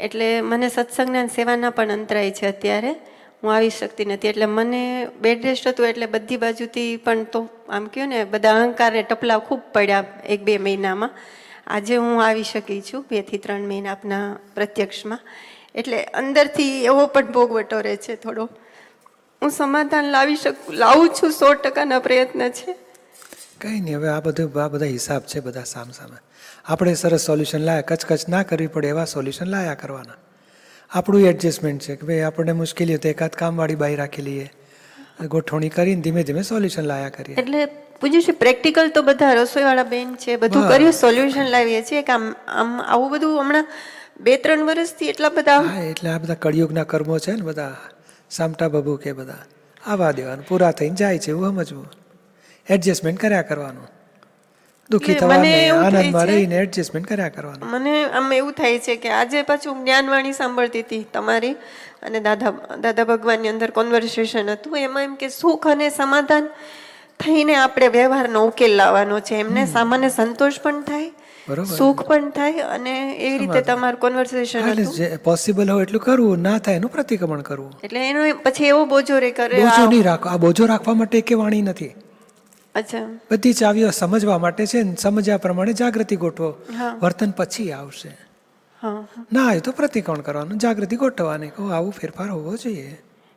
એટલે મને સત્સંગના સેવાના પણ અંતરાય છે. અત્યારે હું આવી શકતી નથી, એટલે મને બેડ રેસ્ટ હતું એટલે બધી બાજુથી પણ તો આમ કહ્યું ને બધા અહંકારને ટપલા ખૂબ પડ્યા 1-2 મહિનામાં. આજે હું આવી શકી છું 2 થી 3 મહિના આપના પ્રત્યક્ષમાં, એટલે અંદરથી એવો પણ ભોગવટો રહે છે થોડો. હું સમાધાન લાવું છું, 100%ના પ્રયત્ન છે. કંઈ નહીં, હવે આ બધા હિસાબ છે બધા સામે. આપણે સરસ સોલ્યુશન લાયા, કચકચ ના કરવી પડે એવા સોલ્યુશન લાયા કરવાના. આપણું એડજસ્ટમેન્ટ છે કે ભાઈ આપણને મુશ્કેલી હોય તો એકાદ કામવાળી બાઈ રાખી લઈએ, ગોઠવણી કરીને ધીમે ધીમે સોલ્યુશન લાયા કરીએ. એટલે પૂછ્યું પ્રેક્ટિકલ તો બધા રસોઈવાળા બેન છે, બધું કર્યું, સોલ્યુશન લાવીએ છીએ કે આમ આવું બધું હમણાં 2-3 વર્ષથી એટલા બધા. હા, એટલે આ બધા કળિયુગના કર્મો છે ને બધા, સામટા બબુ કે બધા આવા દેવાનું, પૂરા થઈને જાય છે એવું સમજવું, એડજસ્ટમેન્ટ કર્યા કરવાનું, દુઃખી થવાનું, આનંદમાં રહીને એડજસ્ટમેન્ટ કર્યા કરવાનું. મને આમ એવું થાય છે કે આજે પાછું જ્ઞાનવાણી સાંભળતી હતી તમારી, અને દાદા ભગવાનની અંદર કોન્વર્સેશન હતું, એમાં એમ કે સુખ અને સમાધાન થઈને આપણે વ્યવહારનો ઉકેલ લાવવાનો છે. એમને સામાન્ય સંતોષ પણ થાય, સુખ પણ થાય, અને એવી રીતે તમારું કોન્વર્સેશન હતું. પોસિબલ હોય એટલું કરવું, ના થાય એનું પ્રતિક્રમણ કરવું. એટલે એનો પછી એવો બોજો રે કરે, બોજો નહીં રાખો. આ બોજો રાખવા માટે કે વાણી નથી. અચ્છા, બધી ચાવીઓ સમજવા માટે છે ને, સમજ્યા પ્રમાણે જાગૃતિ ગોઠવો, વર્તન પછી આવશે. ના એ તો પ્રતિક્રમણ કરવાનું, જાગૃતિ ગોઠવવાની, કહો આવું ફેરફાર હોવો જોઈએ.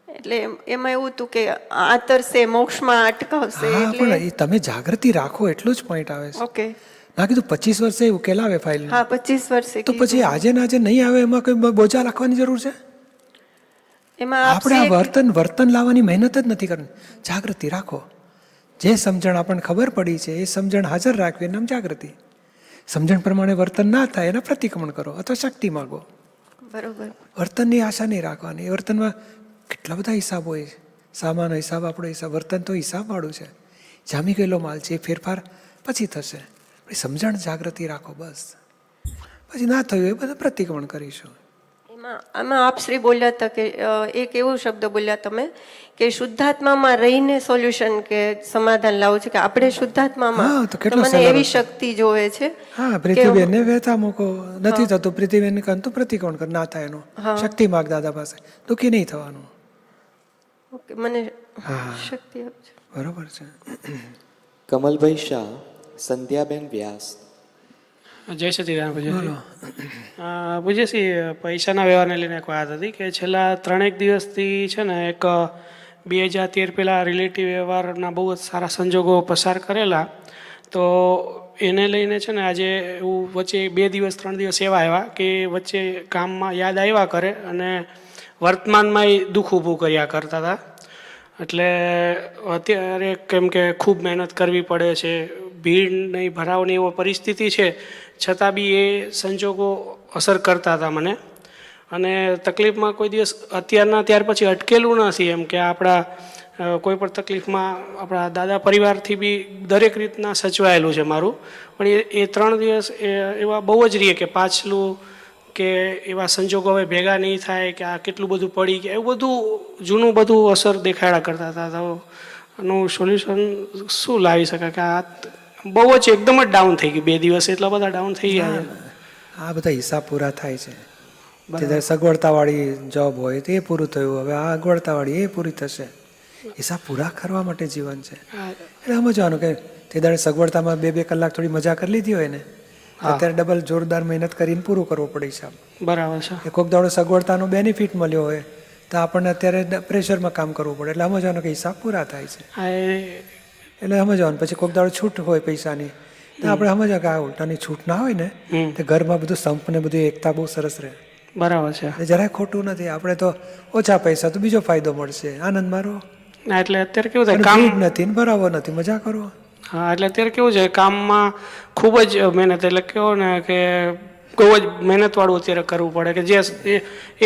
એટલે એમાં એવું હતું કે આતરશે મોક્ષમાં અટકાવશે. પણ તમે જાગૃતિ રાખો એટલું જ પોઈન્ટ આવે છે. ઓકે, ના કીધું 25 વર્ષે ઉકેલ આવે ફાઇલ. હા, 25 વર્ષે. તો પછી આજે નહીં આવે એમાં કોઈ બોજા રાખવાની જરૂર છે? એમાં આપણે વર્તન લાવવાની મહેનત જ નથી કરવાની. જાગૃતિ રાખો, જે સમજણ આપણને ખબર પડી છે એ સમજણ હાજર રાખવી, નામ જાગૃતિ. સમજણ પ્રમાણે વર્તન ના થાય એના પ્રતિક્રમણ કરો અથવા શક્તિ માગો. બરોબર. વર્તનની આશા નહીં રાખવાની. વર્તનમાં કેટલા બધા હિસાબ હોય, સામાનો હિસાબ, આપણો હિસાબ. વર્તન તો હિસાબ વાળું છે, જામી ગયેલો માલ છે, એ ફેરફાર પછી થશે. સમજણ જાગૃતિ રાખો બસ, પછી ના થયું એ બધા પ્રતિક્રમણ કરીશું. આમાં આપ શ્રી બોલ્યા હતા કે એક એવો શબ્દ બોલ્યા તમે કે શુદ્ધાત્મામાં રહીને સોલ્યુશન કે સમાધાન લાવવું છે, કે આપણે શુદ્ધાત્મામાં, મને એવી શક્તિ જોવે છે. હા, પ્રીતિબેનને વહેતા મૂકો, નથી થતું પ્રીતિબેન કંતુ પ્રતિક્રમણ કર, ના થાય એનું શક્તિ માગ દાદા પાસે, દુઃખી નહીં થવાનું. ઓકે, મને શક્તિ આપજો. બરોબર છે. કમલભાઈ શાહ, સંધ્યાબેન વ્યાસ. જય સચિદાનંદ પૂજ્યશ્રી. પૂજ્યશ્રી, પૈસાના વ્યવહારને લઈને એક વાત હતી કે છેલ્લા 3-1 દિવસથી છે ને એક 2013 પહેલાં રિલેટિવ વ્યવહારના બહુ જ સારા સંજોગો પસાર કરેલા, તો એને લઈને છે ને આજે એવું વચ્ચે 2 દિવસ 3 દિવસ એવા આવ્યા કે વચ્ચે કામમાં યાદ આવ્યા કરે અને વર્તમાનમાં એ દુઃખ ઊભું કર્યા કરતા હતા. એટલે અત્યારે કેમ કે ખૂબ મહેનત કરવી પડે છે, ભીડ નહીં ભરાવની એવો પરિસ્થિતિ છે, છતાં બી એ સંજોગો અસર કરતા હતા મને. અને તકલીફમાં કોઈ દિવસ અત્યારના ત્યાર પછી અટકેલું નથી, એમ કે આપણા કોઈ પણ તકલીફમાં આપણા દાદા પરિવારથી બી દરેક રીતના સચવાયેલું છે મારું. પણ એ 3 દિવસ એવા બહુ જ રહીએ કે પાછલું કે એવા સંજોગો હવે ભેગા નહીં થાય કે આ કેટલું બધું પડી ગયા, એવું બધું જૂનું બધું અસર દેખાડ્યા કરતા હતા. તો આનું સોલ્યુશન શું લાવી શકાય કે આ બહુ જ એકદમ જ ડાઉન થઈ ગયું? 2 દિવસ એટલા બધા ડાઉન થઈ ગયા. આ બધા હિસાબ પૂરા થાય છે. સગવડતાવાળી જોબ હોય તો એ પૂરું થયું, હવે આ અગવડતાવાળી એ પૂરી થશે. હિસાબ પૂરા કરવા માટે જીવન છે. એટલે સમજવાનું કે તે દાડે સગવડતામાં 2-2 કલાક થોડી મજા કરી લીધી હોય ને, અત્યારે ડબલ જોરદાર મહેનત કરીને પૂરું કરવું પડે હિસાબ. બરાબર છે. એ કોઈક દાડો સગવડતાનો બેનિફિટ મળ્યો હોય તો આપણને અત્યારે પ્રેશરમાં કામ કરવું પડે. એટલે સમજવાનું કે હિસાબ પૂરા થાય છે. એટલે સમજવાનું પછી કોઈક દાડો છૂટ હોય પૈસાની તો આપણે સમજવા કે આ ઉલટાની છૂટ ના હોય ને તો ઘરમાં બધું સંપ ને બધું એકતા બહુ સરસ રહે. બરાબર છે. જરાય ખોટું નથી. આપણે તો ઓછા પૈસા તો બીજો ફાયદો મળશે, આનંદ મારો. એટલે અત્યારે કેવું થાય, કામ નથી ને બરાબર નથી, મજા કરો. હા, એટલે અત્યારે કેવું છે, કામમાં ખૂબ જ મહેનત, એટલે કેવો ને કે બહુ જ મહેનતવાળું અત્યારે કરવું પડે કે જે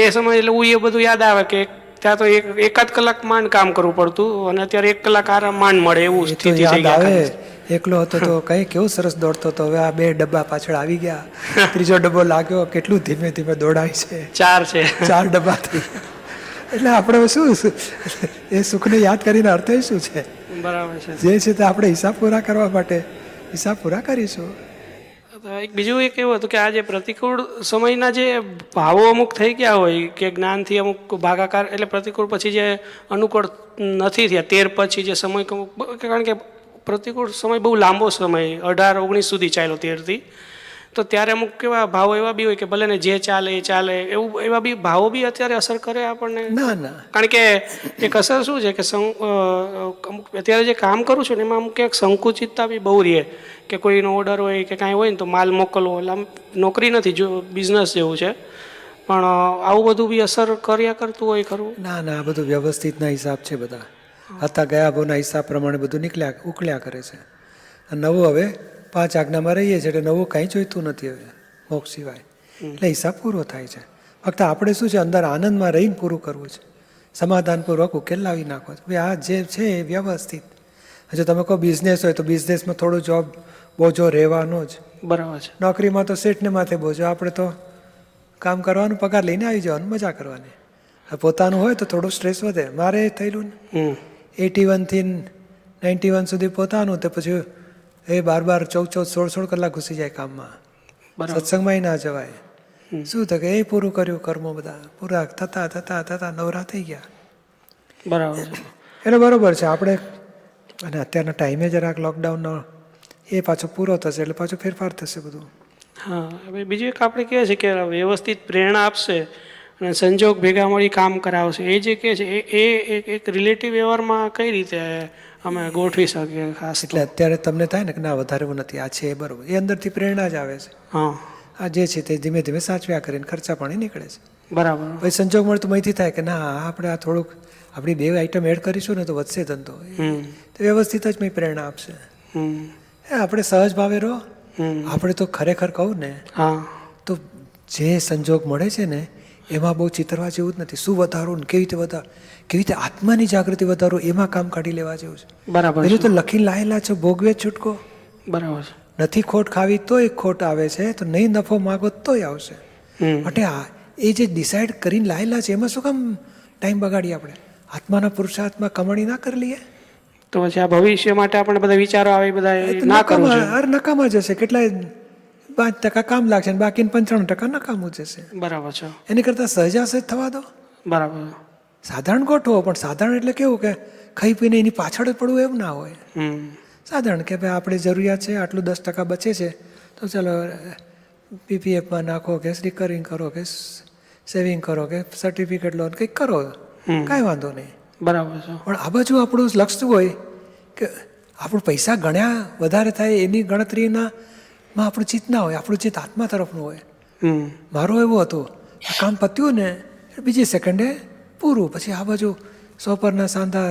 એ સમય એટલે હું એ બધું યાદ આવે કે ત્યાં તો એકાદ કલાક માંડ કામ કરવું પડતું અને અત્યારે 1 કલાક આરામ માંડ મળે એવું સ્થિતિ થઈ ગઈ. એકલો હતો તો કઈ કેવું સરસ દોડતો હતો, હવે આ 2 ડબ્બા પાછળ આવી ગયા, 3જો ડબ્બો લાગ્યો, કેટલું ધીમે ધીમે દોડાય છે. 4 છે, 4 ડબ્બા થઈ. એટલે આપણે શું એ સુખને યાદ કરીને અર્થ શું છે? બરાબર છે. જે છે તે આપણે હિસાબ પૂરા કરવા માટે હિસાબ પૂરા કરીશું. બીજું એક એવું હતું કે આ જે પ્રતિકૂળ સમયના જે ભાવો અમુક થઈ ગયા હોય કે જ્ઞાનથી અમુક ભાગાકાર, એટલે પ્રતિકૂળ પછી જે અનુકૂળ નથી થયા 13 પછી જે સમય, કારણ કે પ્રતિકૂળ સમય બહુ લાંબો સમય 18-19 સુધી ચાલ્યો 13થી, તો ત્યારે અમુક કેવા ભાવો એવા બી હોય કે ભલે ને જે ચાલે એ ચાલે, એવું એવા બી ભાવો બી અત્યારે અસર કરે આપણને? ના. કારણ કે એક અસર શું છે કે અમુક અત્યારે જે કામ કરું છું ને એમાં અમુક એક સંકુચિતતા બી બહુ રહે કે કોઈનો ઓર્ડર હોય કે કાંઈ હોય ને તો માલ મોકલવો, એટલે નોકરી નથી, જો બિઝનેસ જેવું છે, પણ આવું બધું બી અસર કર્યા કરતું હોય ખરું? ના, બધું વ્યવસ્થિતના હિસાબ છે. બધા હતા ગયા ભાવના હિસાબ પ્રમાણે બધું ઉકળ્યા કરે છે. નવું હવે 5 આજ્ઞામાં રહીએ છીએ એટલે નવું કાંઈ જોઈતું નથી હવે મોક્ષ સિવાય. એટલે હિસાબ પૂરો થાય છે. ફક્ત આપણે શું છે, અંદર આનંદમાં રહીને પૂરું કરવું છે, સમાધાનપૂર્વક ઉકેલ લાવી નાખો છો. ભાઈ આ જે છે એ વ્યવસ્થિત. જો તમે કહો બિઝનેસ હોય તો બિઝનેસમાં થોડું જોબ બોજો રહેવાનો જ. બરાબર છે. નોકરીમાં તો સેટને માથે બોજો, આપણે તો કામ કરવાનું, પગાર લઈને આવી જવાનું, મજા કરવાની. પોતાનું હોય તો થોડું સ્ટ્રેસ વધે. મારે થયેલું ને 81 થી 91 સુધી પોતાનું, તો પછી એ 12, 14, 16 કલાક ઘૂસી જાય કામમાં. સત્સંગમાં ના જવાય. શું થાય કે એ પૂરું કર્યું, કર્મો બધા પૂરા થતા નવરા થઈ ગયા. બરાબર છે. એટલે બરોબર છે આપણે. અને અત્યારના ટાઈમે જરાક લોકડાઉનનો એ પાછો પૂરો થશે એટલે પાછો ફેરફાર થશે બધું. હા, હવે બીજું એક આપણે કહે છે કે વ્યવસ્થિત પ્રેરણા આપશે અને સંજોગ ભેગા મળી કામ કરાવશે, એ જે કહે છે એ એક રિલેટિવ વ્યવહારમાં કઈ રીતે અમે ગોઠવી શકીએ ખાસ? એટલે અત્યારે તમને થાય ને કે ના વધારે નથી, આ છે બરોબર, એ અંદરથી પ્રેરણા જ આવે છે. હા, આ જે છે તે ધીમે ધીમે સાચવ્યા કરીને ખર્ચા પાણી નીકળે છે. બરાબર. પછી સંજોગ મળતું અહીંથી થાય કે ના આપણે આ થોડુંક આપણી 2 આઈટમ એડ કરીશું ને તો વધશે ધંધો, તો વ્યવસ્થિત જ મેં પ્રેરણા આપશે. આપણે સહજ ભાવે રહો. આપણે તો ખરેખર કહું ને તો જે સંજોગ મળે છે ને એમાં બહુ ચિતરવા જેવું જ નથી. શું વધારવું ને કેવી રીતે આત્માની જાગૃતિ વધારવું એમાં કામ કાઢી લેવા જેવું છે. બરાબર. પેલું તો લખીને લાયેલા છે, ભોગવે છૂટકો. બરાબર. નથી ખોટ ખાવી તોય ખોટ આવે છે, તો નહીં નફો માગો તોય આવશે. માટે એ જે ડિસાઈડ કરીને લાયેલા છે એમાં શું કામ ટાઈમ બગાડીએ? આપણે આત્માના પુરુષાર્થમાં કમાણી ના કરી લઈએ તો પછી આ ભવિષ્ય માટે આપણે બધા વિચારો આવે બધા ના કરવું જોઈએ. નકામા જશે. કેટલાય 5% કામ લાગશે ને બાકી 95% નકામું જશે. બરાબર છે. એની કરતાં સહજાસહજ થવા દો. બરાબર. સાધારણ ગોઠવો, પણ સાધારણ એટલે કેવું કે ખાઈ પીને એની પાછળ જ પડવું એમ ના હોય. સાધારણ કે ભાઈ આપણે જરૂરિયાત છે, આટલું 10% બચે છે તો ચાલો પીપીએફમાં નાખો કે રિકરિંગ કરો કે સેવિંગ કરો કે સર્ટિફિકેટ લોન કંઈક કરો, કાંઈ વાંધો નહીં. બરાબર છે. પણ આ બાજુ આપણું લક્ષ્ય હોય કે આપણું પૈસા ગણ્યા વધારે થાય એની ગણતરીમાં આપણું ચિત્ત ના હોય, આપણું ચિત્ત આત્મા તરફનું હોય. મારું એવું હતું, આ કામ પત્યું ને બીજી સેકન્ડે પૂરું, પછી આ બાજુ સ્વપરના સાંધા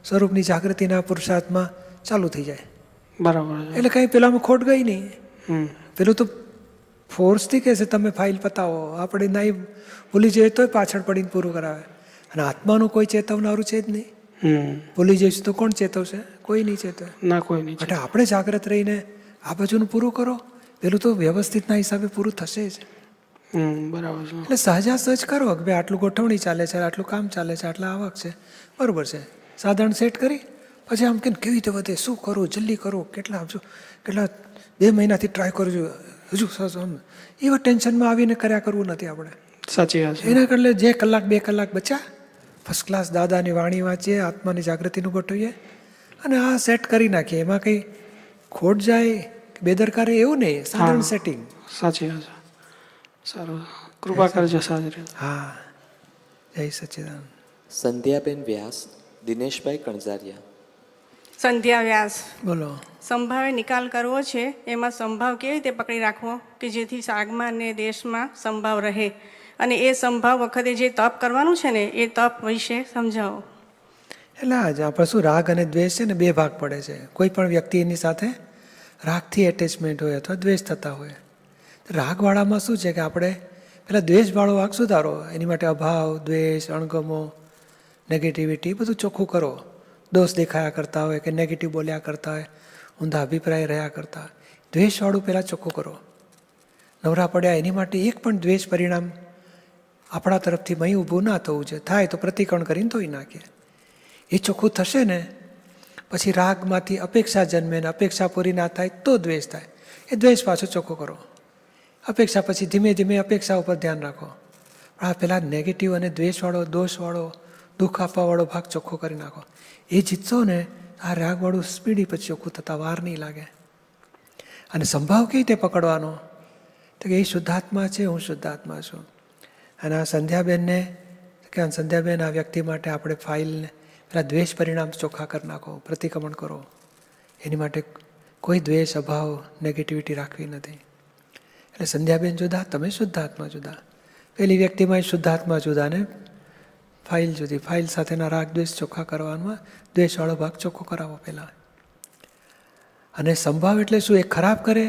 સ્વરૂપની જાગૃતિના પુરુષાર્થમાં ચાલુ થઈ જાય. બરાબર. એટલે કંઈ પેલામાં ખોટ ગઈ નહીં. પેલું તો ફોર્સથી કહે છે તમે ફાઇલ પતાવો, આપણે નહીં ભૂલી જઈએ તોય પાછળ પડીને પૂરું કરાવે. અને આત્માનું કોઈ ચેતવનારું છે જ નહીં. ભૂલી જઈશું તો કોણ ચેતવશે? કોઈ નહીં ચેતવે. ના, કોઈ નહીં. એટલે આપણે જાગ્રત રહીને આ બાજુનું પૂરું કરો, પેલું તો વ્યવસ્થિતના હિસાબે પૂરું થશે જ. બરાબર છે. એટલે સહજાસહજ કરો કે ભાઈ આટલું ગોઠવણી ચાલે છે, આટલું કામ ચાલે છે, આટલા આવક છે, બરાબર છે. સાધારણ સેટ કરી પછી આમ કે કેવી રીતે વધે, શું કરું, જલ્દી કરું, કેટલા 2 મહિનાથી ટ્રાય કરું છું, હજુ એવા ટેન્શનમાં આવીને કર્યા કરવું નથી આપણે. સાચી વાત છે. એના કરતા જે 1-2 કલાક બચ્યા ફર્સ્ટ ક્લાસ દાદાની વાણી વાંચીએ, આત્માની જાગૃતિનું ગોઠવીએ અને આ સેટ કરી નાખીએ. એમાં કંઈ ખોટ જાય બેદરકારી એવું નહીં, સાધારણ સેટિંગ. સાચી વાત છે. સારું, કૃપા કરજો સાજરે. હા, જય સચ્ચિદાનંદ. સંધ્યાબેન વ્યાસ, દિનેશભાઈ કણઝારિયા. સંધ્યા વ્યાસ, બોલો. સંભાવે નિકાલ કરવો છે, એમાં સંભાવ કેવી રીતે પકડી રાખવો કે જેથી સાગમાં ને દેશમાં સંભાવ રહે, અને એ સંભાવ વખતે જે તપ કરવાનું છે ને એ તપ વિશે સમજાવો. એટલે આ જ આપણે શું રાગ અને દ્વેષ છે ને 2 ભાગ પડે છે. કોઈ પણ વ્યક્તિ એની સાથે રાગથી એટેચમેન્ટ હોય અથવા દ્વેષ થતા હોય. રાગવાળામાં શું છે કે આપણે પેલા દ્વેષવાળો વાગ સુધારો, એની માટે અભાવ, દ્વેષ, અણગમો, નેગેટિવિટી બધું ચોખ્ખું કરો. દોષ દેખાયા કરતા હોય કે નેગેટિવ બોલ્યા કરતા હોય, ઊંધા અભિપ્રાય રહ્યા કરતા હોય, દ્વેષવાળું પહેલાં ચોખ્ખું કરો. નવરા પડ્યા એની માટે એક પણ દ્વેષ પરિણામ આપણા તરફથી મહી ઊભું ના થવું છે. થાય તો પ્રતિક્રમણ કરીને ધોઈ નાખીએ. એ ચોખ્ખું થશે ને પછી રાગમાંથી અપેક્ષા જન્મે ને અપેક્ષા પૂરી ના થાય તો દ્વેષ થાય. એ દ્વેષ પાછો ચોખ્ખો કરો. અપેક્ષા પછી ધીમે ધીમે અપેક્ષા ઉપર ધ્યાન રાખો. પણ આ પેલા નેગેટિવ અને દ્વેષવાળો, દોષવાળો, દુઃખ આપવાવાળો ભાગ ચોખ્ખો કરી નાખો. એ જીતશો ને આ રાગવાળું સ્પીડી પછી ચોખ્ખું થતાં વાર નહીં લાગે. અને સંભાવ કેવી રીતે પકડવાનો? તો કે એ શુદ્ધાત્મા છે, હું શુદ્ધાત્મા છું. અને આ સંધ્યાબેનને કે સંધ્યાબેન આ વ્યક્તિ માટે આપણે ફાઇલને પેલા દ્વેષ પરિણામ ચોખ્ખા કરી નાખો, પ્રતિક્રમણ કરો. એની માટે કોઈ દ્વેષ, અભાવ, નેગેટિવિટી રાખવી નથી. એટલે સંધ્યાબેન જુદા, તમે શુદ્ધાત્મા જુદા. પેલી વ્યક્તિમાં શુદ્ધાત્મા જુદા ને ફાઇલ જુદી. ફાઇલ સાથેના રાગ દ્વેષ ચોખ્ખા કરવાના, દ્વેષવાળો ભાગ ચોખ્ખો કરાવો પહેલાં. અને સંભાવ એટલે શું? એ ખરાબ કરે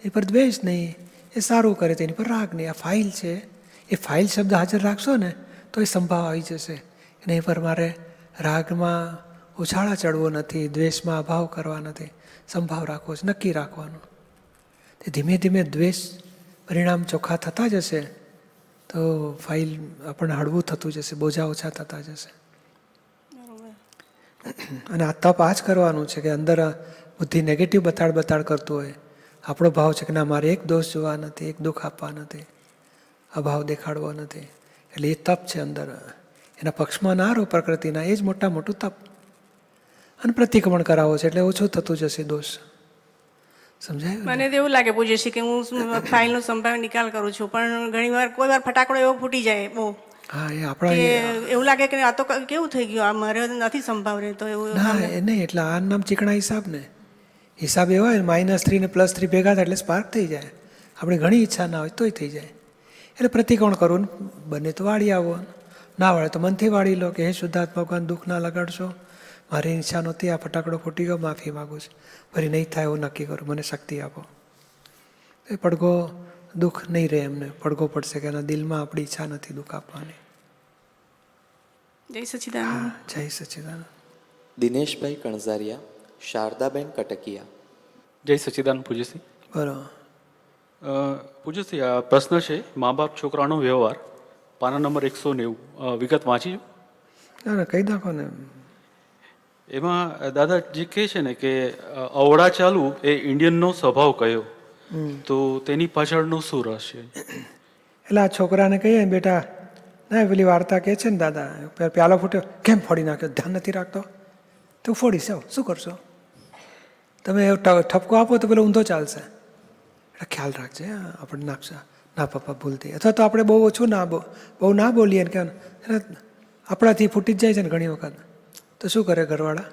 એ પર દ્વેષ નહીં, એ સારું કરે તેની પર રાગ નહીં. આ ફાઇલ છે, એ ફાઇલ શબ્દ હાજર રાખશો ને તો એ સંભાવ આવી જશે. અને એ પર મારે રાગમાં ઉછાળા ચડવો નથી, દ્વેષમાં અભાવ કરવા નથી, સંભાવ રાખવો છે, નક્કી રાખવાનું. તે ધીમે ધીમે દ્વેષ પરિણામ ચોખ્ખા થતા જશે તો ફાઇલ આપણને હળવું થતું જશે, બોજા ઓછા થતા જશે. અને આ તપ આ જ કરવાનું છે કે અંદર બુદ્ધિ નેગેટિવ બતાડ કરતું હોય, આપણો ભાવ છે કે ના મારે એક દોષ જોવા નથી, એક દુઃખ આપવા નથી, અભાવ દેખાડવો નથી. એટલે એ તપ છે અંદર. એના પક્ષમાં ના રહો પ્રકૃતિના, એ જ મોટું તપ. અને પ્રતિક્રમણ કરાવો છે એટલે ઓછું થતું જશે દોષ. સમજાય? મને તો એવું લાગે પૂછે છે કે હું ફાઇલનો સંભાવ નિકાલ કરું છું, પણ કોઈ વાર ફટાકડો એવો ફૂટી જાય બહુ. હા, એ આપણા એવું લાગે કે આ તો કેવું થઈ ગયું, આ મારે નથી સંભાવ રહેતો એવું. ના, એ નહીં. એટલે આ નામ ચીકણા હિસાબ ને હિસાબ એવા હોય -3 ને +3 ભેગા થાય એટલે સ્પાર્ક થઈ જાય. આપણી ઘણી ઈચ્છા ના હોય તોય થઈ જાય. એટલે પ્રતિક્રમણ કરવું, બને તો વાળી આવો, ના વાળે તો મનથી વાળી લો કે હે શુદ્ધાત્મા ભગવાન દુઃખ ના લગાડશો, મારી ઈચ્છા નહોતી, આ ફટાકડો ફૂટી ગયો, માફી માગું છું, ફરી નહીં થાય એવું નક્કી કરું, મને શક્તિ આપો. એ પડઘો દુઃખ નહીં રહે, એમને પડઘો પડશે કે એના દિલમાં આપણી ઈચ્છા નથી દુઃખ આપવાની. જય સચ્ચિદાનંદ. જય સચ્ચિદાનંદ. દિનેશભાઈ કણઝારિયા, શારદાબેન કટકિયા. જય સચ્ચિદાનંદ પૂજ્યશ્રી. બરાબર. પૂજ્યશ્રી, આ પ્રશ્ન છે મા બાપ છોકરાનો વ્યવહાર, પાના નંબર 190, વિગત વાંચી. ના કહી નાખો ને. એમાં દાદા જે કહે છે ને કે અવળા ચાલુ એ ઇન્ડિયનનો સ્વભાવ કયો, તો તેની પાછળનું શું રહસ્ય? એટલે આ છોકરાને કહીએ બેટા, ના પેલી વાર્તા કહે છે ને દાદા, પ્યાલો ફૂટ્યો કેમ ફોડી નાખ્યો, ધ્યાન નથી રાખતો, તું ફોડીશ, શું કરશો તમે? ઠપકો આપો તો પેલો ઊંધો ચાલશે. એટલે ખ્યાલ રાખજે, આપણે નાખશે, ના પપ્પા ભૂલતી. અથવા તો આપણે બહુ ઓછું બહુ ના બોલીએ ને કે આપણાથી ફૂટી જ જાય છે ને ઘણી વખત, તો શું કરે ઘરવાળા?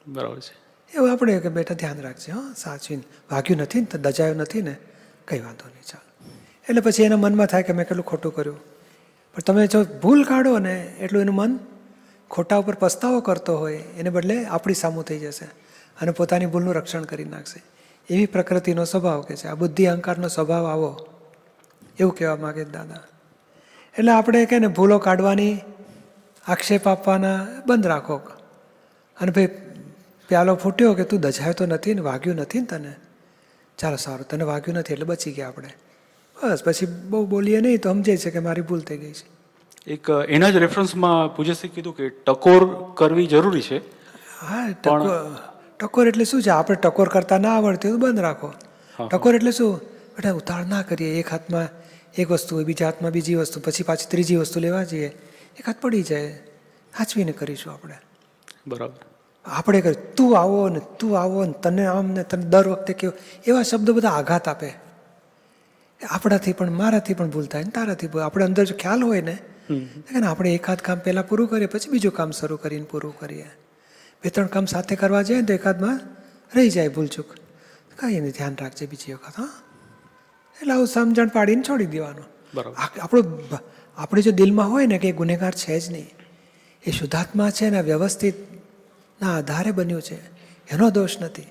બરાબર છે. એવું આપણે કે બેટા ધ્યાન રાખજે, હા સાચવીને, વાગ્યું નથી ને, તો દજાયું નથી ને, કંઈ વાંધો નહીં, ચાલો. એટલે પછી એના મનમાં થાય કે મેં કેટલું ખોટું કર્યું. પણ તમે જો ભૂલ કાઢો ને એટલું એનું મન ખોટા ઉપર પસ્તાવો કરતો હોય, એને બદલે આપણી સામું થઈ જશે અને પોતાની ભૂલનું રક્ષણ કરી નાખશે. એવી પ્રકૃતિનો સ્વભાવ કે છે, આ બુદ્ધિ અહંકારનો સ્વભાવ આવો, એવું કહેવા માગે દાદા. એટલે આપણે કે ને ભૂલો કાઢવાની, આક્ષેપ આપવાના બંધ રાખો. અને ભાઈ પ્યાલો ફૂટ્યો કે તું દજાયો તો નથી ને, વાગ્યું નથી ને તને, ચાલો સારું, તને વાગ્યું નથી એટલે બચી ગયા આપણે, બસ. પછી બહુ બોલીએ નહીં તો સમજે છે કે મારી ભૂલ થઈ ગઈ છે. એક એના જ રેફરન્સમાં પૂજ્યશ્રી કીધું કે ટકોર કરવી જરૂરી છે. હા, ટકોર એટલે શું છે? આપણે ટકોર કરતા ના આવડતી તો બંધ રાખો. ટકોર એટલે શું? બેટા ઉતાળ ના કરીએ, એક હાથમાં એક વસ્તુ હોય, બીજા હાથમાં બીજી વસ્તુ, પછી પાછી ત્રીજી વસ્તુ લેવા જઈએ, એક હાથ પડી જાય, સાચવીને કરીશું આપણે. બરાબર. આપણે કરી તું આવો ને તું આવો ને તને આમ ને તને દર વખતે કેવો, એવા શબ્દો બધા આઘાત આપે. આપણાથી પણ મારાથી પણ ભૂલ થાય ને તારાથી ભૂલ. આપણે અંદર જો ખ્યાલ હોય ને આપણે એકાદ કામ પહેલાં પૂરું કરીએ, પછી બીજું કામ શરૂ કરીને પૂરું કરીએ. 2-3 કામ સાથે કરવા જાય ને તો એકાદમાં રહી જાય ભૂલચૂક, કાંઈ નહીં, ધ્યાન રાખજે બીજી વખત. હા, એટલે આવું સમજણ પાડીને છોડી દેવાનું. આપણે જો દિલમાં હોય ને કે એ ગુનેગાર છે જ નહીં, એ શુદ્ધાત્મા છે ને વ્યવસ્થિત ના આધારે બન્યું છે, એનો દોષ નથી.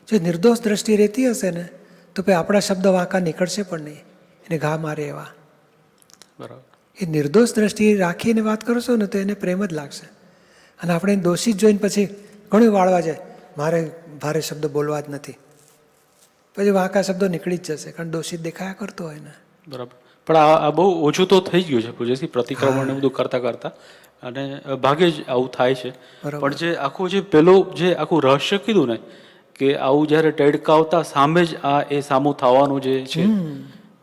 જો નિર્દોષ દ્રષ્ટિ રહેતી હશે ને તો ભાઈ આપણા શબ્દ વાંકા નીકળશે પણ નહીં, એને ઘા મારે એવા. બરાબર. એ નિર્દોષ દ્રષ્ટિ રાખીને વાત કરશો ને તો એને પ્રેમ જ લાગશે. અને આપણે દોષિત જોઈને પછી ઘણું વાળવા જાય, મારે ભારે શબ્દ બોલવા જ નથી, પછી વાંકા શબ્દો નીકળી જ જશે, કારણ દોષિત દેખાયા કરતો હોય ને. બરાબર. પણ આ બહુ ઓછું તો થઈ ગયું છે પૂજ્યશ્રી, પ્રતિક્રમણ ને બધું કરતા કરતા, અને ભાગે જ આવું થાય છે. પણ જે આખું જે પેલું જે આખું રહસ્ય કીધું ને કે આવું જ્યારે ટેડકાવતા સામે જ આ એ સામું થવાનું જે છે,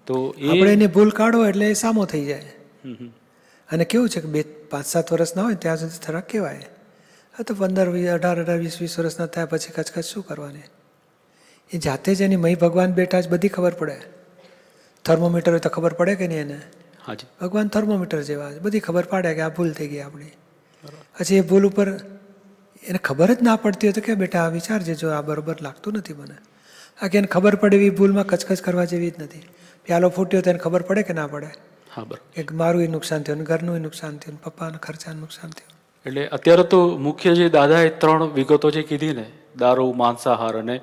તો આપણે એને ભૂલ કાઢો એટલે એ સામો થઈ જાય. અને કેવું છે કે 5-7 વર્ષના હોય ત્યાં સુધી થોડાક કહેવાય. હા, તો 15, 18, 20 વર્ષના થયા પછી કચકચ શું કરવાની? એ જાતે જ એની મહી ભગવાન બેઠા જ બધી ખબર પડે. થર્મોમીટર હોય તો ખબર પડે કે નહીં એને? હાજી. ભગવાન થર્મોમીટર જેવા બધી ખબર પાડે કે આ ભૂલ થઈ ગઈ આપણી. પછી એ ભૂલ ઉપર એને ખબર જ ના પડતી હોય તો કે બેટા આ વિચારજે, જો આ બરોબર લાગતું નથી મને. આ કે એને ખબર પડે એવી ભૂલમાં કચકચ કરવા જેવી જ નથી. પ્યાલો ફૂટ્યો તો એને ખબર પડે કે ના પડે? હા, બરાબર. એક મારું નુકસાન થયું, ઘરનું નુકસાન થયું, પપ્પાના ખર્ચાનું નુકસાન થયું. એટલે અત્યારે તો મુખ્ય જે દાદાએ 3 વિગતો જે કીધી ને, દારૂ, માંસાહાર અને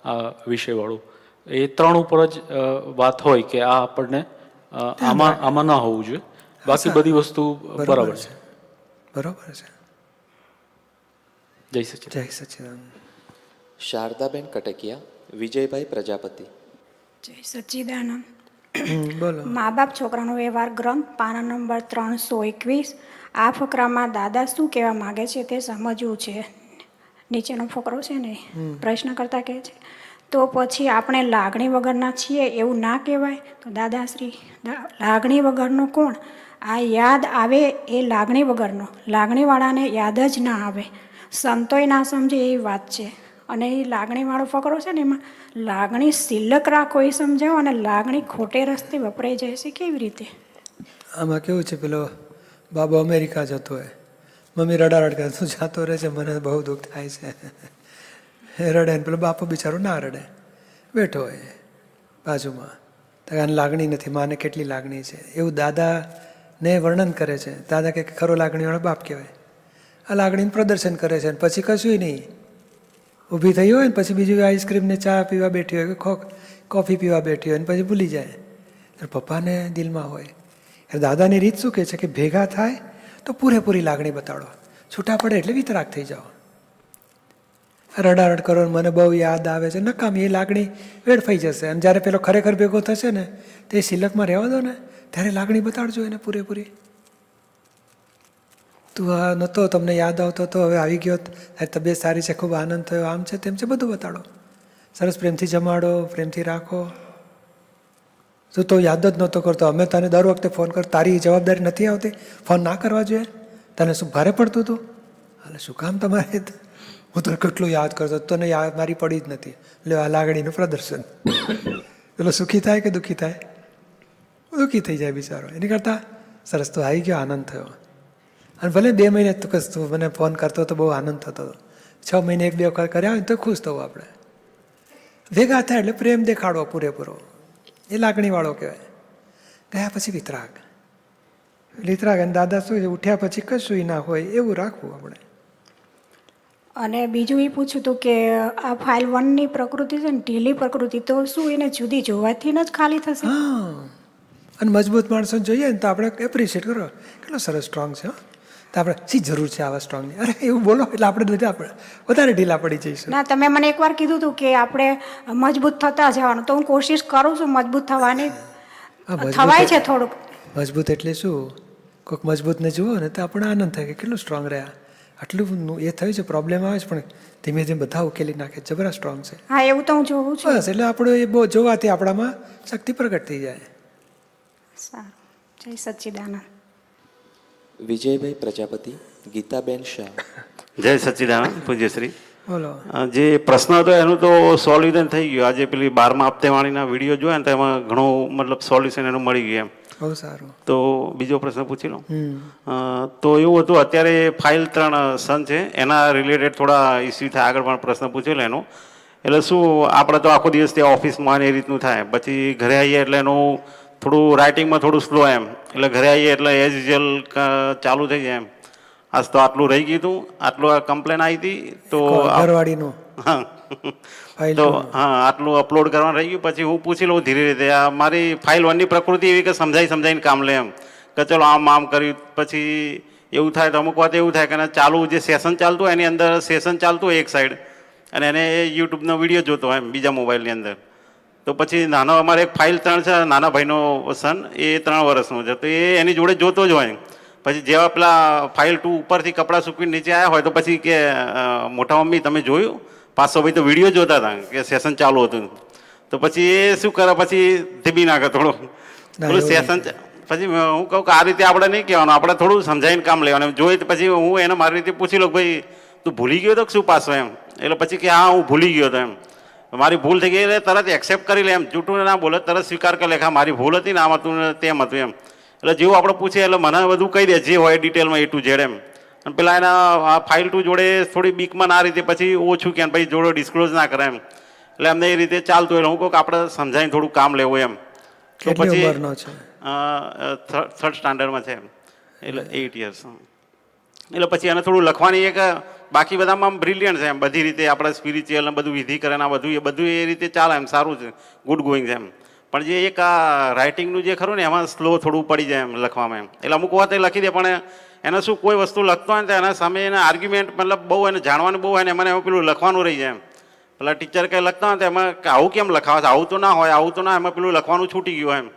આ વિષયવાળું, એ 3 ઉપર જ વાત હોય કે આ આપણને આમાં ના હોવું જોઈએ, બાકી બધી વસ્તુ બરાબર છે. બરોબર છે. જય સચિદાનંદ. જય સચિદાનંદ. શારદાબેન કટકિયા, વિજયભાઈ પ્રજાપતિ. જય સચિદાનંદ. બોલો. મા બાપ છોકરાનો વ્યવહાર ગ્રંથ, પાના નંબર 321. આ ફકરામાં દાદા શું કહેવા માગે છે તે સમજવું છે. નીચેનો ફકરો છે ને, પ્રશ્ન કરતા કહે છે, તો પછી આપણે લાગણી વગરના છીએ એવું ના કહેવાય? તો દાદાશ્રી, લાગણી વગરનો કોણ? આ યાદ આવે એ લાગણી વગરનો, લાગણીવાળાને યાદ જ ના આવે, સંતોય ના સમજે એવી વાત છે. અને એ લાગણીવાળો ફકરો છે ને, એમાં લાગણી સિલક રાખો એ સમજાવો, અને લાગણી ખોટે રસ્તે વપરાઈ જાય છે કેવી રીતે? આમાં કેવું છે, પેલો બાબો અમેરિકા જતો હોય, મમ્મી રડારડ કરે, તું જાતો રહે છે, મને બહુ દુઃખ થાય છે. રડે ને પેલો બાપો બિચારો ના રડે, બેઠો હોય બાજુમાં. તો આને લાગણી નથી, માને કેટલી લાગણી છે એવું દાદાને વર્ણન કરે છે. દાદા કે ખરો લાગણીવાળો બાપ કહેવાય. આ લાગણીનું પ્રદર્શન કરે છે, પછી કશું નહીં. ઊભી થઈ હોય ને પછી બીજું આઈસ્ક્રીમને ચા પીવા બેઠી હોય કે કોફી પીવા બેઠી હોય ને પછી ભૂલી જાય. પપ્પાને દિલમાં હોય. એટલે દાદાની રીત શું કહે છે કે ભેગા થાય તો પૂરેપૂરી લાગણી બતાડો, છૂટા પડે એટલે વિતરાગ થઈ જાઓ. રડારડ કરો, મને બહુ યાદ આવે છે, નકામી એ લાગણી વેડફાઈ જશે. અને જ્યારે પેલો ખરેખર ભેગો થશે ને તે સિલકમાં રહેવા દો ને, ત્યારે લાગણી બતાડજો એને પૂરેપૂરી. તું આ નહોતો, તમને યાદ આવતો હતો, હવે આવી ગયો, તારી તબિયત સારી છે, ખૂબ આનંદ થયો, આમ છે તેમ છે, બધું બતાડો. સરસ પ્રેમથી જમાડો, પ્રેમથી રાખો. તું તો યાદ જ નહોતો કરતો, અમે તને દર વખતે ફોન કર, તારી જવાબદારી નથી આવતી ફોન ના કરવા જોઈએ? તને શું ભારે પડતું હતું? એટલે શું કામ તમારે? હું તો કેટલું યાદ કરતો, તને યાદ મારી પડી જ નથી. એટલે આ લાગણીનું પ્રદર્શન. પેલો સુખી થાય કે દુઃખી થાય? દુઃખી થઈ જાય બિચારો. એની કરતાં સરસ તો આવી ગયો, આનંદ થયો. અને ભલે 2 મહિને તું મને ફોન કરતો તો બહુ આનંદ થતો હતો, 6 મહિને 1-2 વખત કર્યા હોય તો ખુશ થવું આપણે. ભેગા થાય એટલે પ્રેમ દેખાડવો પૂરેપૂરો, એ લાગણીવાળો કહેવાય. ગયા પછી વિતરાગ અને દાદા શું છે, ઉઠ્યા પછી કશું ના હોય એવું રાખવું આપણે. અને બીજું એ પૂછ્યું હતું કે આ ફાઇલ 1ની પ્રકૃતિ છે ને ઢીલી પ્રકૃતિ, તો શું એને જુદી જોવાથી જ ખાલી થશે? હા, અને મજબૂત માણસો જોઈએ ને તો આપણે એપ્રિશિએટ કરો, કેટલો સરસ સ્ટ્રોંગ છે. તો આપણે શી જરૂર છે આવા સ્ટ્રોંગની? અરે એવું બોલો એટલે આપણે વધારે ઢીલા પડી જઈશું. ના, તમે મને એકવાર કીધું હતું કે આપણે મજબૂત થતા જવાનું, તો હું કોશિશ કરું છું મજબૂત થવાની. થવાય છે થોડુંક મજબૂત. એટલે શું, કોઈક મજબૂતને જુઓ ને તો આપણે આનંદ થાય કે કેટલું સ્ટ્રોંગ રહ્યા, આટલું એ થયું છે, પ્રોબ્લેમ આવે છે પણ ધીમે ધીમે બધા ઉકેલી નાખે, જબરા સ્ટ્રોંગ છે. હા, એવું તો હું જોઉં છું. બસ એટલે આપણે એ બહુ જોવાથી આપણામાં શક્તિ પ્રગટ થઈ જાય. સારું, જય સચ્ચિદાનંદ. વિજયભાઈ પ્રજાપતિ, ગીતાબેન શાહ. જય સચ્ચિદાનંદ પૂજ્યશ્રી. બોલો. જે પ્રશ્ન હતો એનું તો સોલ્યુશન થઈ ગયું. આજે પેલી 12મા હપ્તેવાળીના વિડીયો જોયા ને તો એમાં ઘણું મતલબ સોલ્યુશન એનું મળી ગયું એમ. બહુ સારું. તો બીજો પ્રશ્ન પૂછી લઉં. તો એવું હતું, અત્યારે ફાઇલ 3 સન છે એના રિલેટેડ થોડા ઇસ્યુ થાય. આગળ પણ પ્રશ્ન પૂછેલો એનો. એટલે શું આપણે તો આખો દિવસ ત્યાં ઓફિસમાં એ રીતનું થાય, પછી ઘરે આવીએ એટલે એનું થોડું રાઇટિંગમાં થોડું સ્લો એમ, એટલે ઘરે આવીએ એટલે એઝ યુઝ્યુઅલ ચાલુ થઈ જાય એમ. આજ તો આટલું રહી ગયું હતું, આટલું કમ્પ્લેન આવી હતી તો ઘરવાળીનું. હા, તો હા આટલું અપલોડ કરવાનું રહી ગયું. પછી હું પૂછી લઉં ધીરે ધીરે. આ મારી ફાઇલ 1ની પ્રકૃતિ એવી કે સમજાઈને કામ લે એમ, કે ચલો આમ કર્યું. પછી એવું થાય તો અમુક વાત એવું થાય કે ચાલુ જે સેશન ચાલતું હોય એની અંદર સેશન ચાલતું હોય એક સાઈડ, અને એને યુટ્યુબનો વિડીયો જોતો હોય એમ બીજા મોબાઈલની અંદર. તો પછી નાનો અમારે એક ફાઇલ 3 છે, નાના ભાઈનો સન, એ 3 વર્ષનો છે, તો એ એની જોડે જોતો જ હોય. પછી જેવા પેલા ફાઇલ 2 ઉપરથી કપડાં સૂકવીને નીચે આવ્યા હોય તો પછી કે મોટા મમ્મી તમે જોયું, 500 ભાઈ તો વિડીયો જોતા હતા કે સેશન ચાલુ હતું. તો પછી એ શું કરે, પછી ધીબી નાખે થોડું સેશન. પછી હું કહું કે આ રીતે આપણે નહીં કહેવાનું, આપણે થોડું સમજાવીને કામ લેવાનું. જોઈ પછી હું એને મારી રીતે પૂછી લઉં, ભાઈ તું ભૂલી ગયો હતો કે શું પાછો એમ? એટલે પછી કે હા હું ભૂલી ગયો હતો એમ, મારી ભૂલ થઈ ગઈ. એટલે તરત એક્સેપ્ટ કરી લે એમ, જૂઠું ના બોલે, તરત સ્વીકાર કરી લે કે મારી ભૂલ હતી ને આમ હતું ને તેમ હતું એમ. એટલે જેવું આપણે પૂછીએ એટલે મને બધું કહી દે જે હોય ડિટેલમાં A to Z એમ. અને પેલા એના ફાઇલ 2 જોડે થોડી બીકમાં ના રીતે પછી ઓછું કે પછી જોડે ડિસ્ક્લોઝ ના કરે એમ. એટલે એમને એ રીતે ચાલતું. એટલે હું કહું કે આપણે સમજાવીને થોડું કામ લેવું એમ. તો પછી 3rd સ્ટાન્ડર્ડમાં છે એમ, એટલે 8 years. એટલે પછી એને થોડું લખવાની એક, બાકી બધામાં બ્રિલિયન્ટ છે એમ, બધી રીતે આપણે સ્પિરિચ્યુઅલ ને બધું વિધિ કરે ને બધું એ રીતે ચાલે એમ, સારું છે, ગુડ ગોઈંગ છે એમ. પણ જે એક આ રાઇટિંગનું જે ખરું ને એમાં સ્લો થોડું પડી જાય એમ લખવામાં એમ. એટલે અમુક વાત એ લખી દે, પણ એને શું કોઈ વસ્તુ લખતો હોય ને તો એના સામે એને આર્ગ્યુમેન્ટ મતલબ બહુ એને જાણવાનું બહુ હોય ને એમાં પેલું લખવાનું રહી જાય એમ. પેલા ટીચર કંઈ લખતા હોય તો એમાં આવું કેમ લખાવે છે, આવું તો ના હોય, આવું તો ના, એમાં પેલું લખવાનું છૂટી ગયું એમ.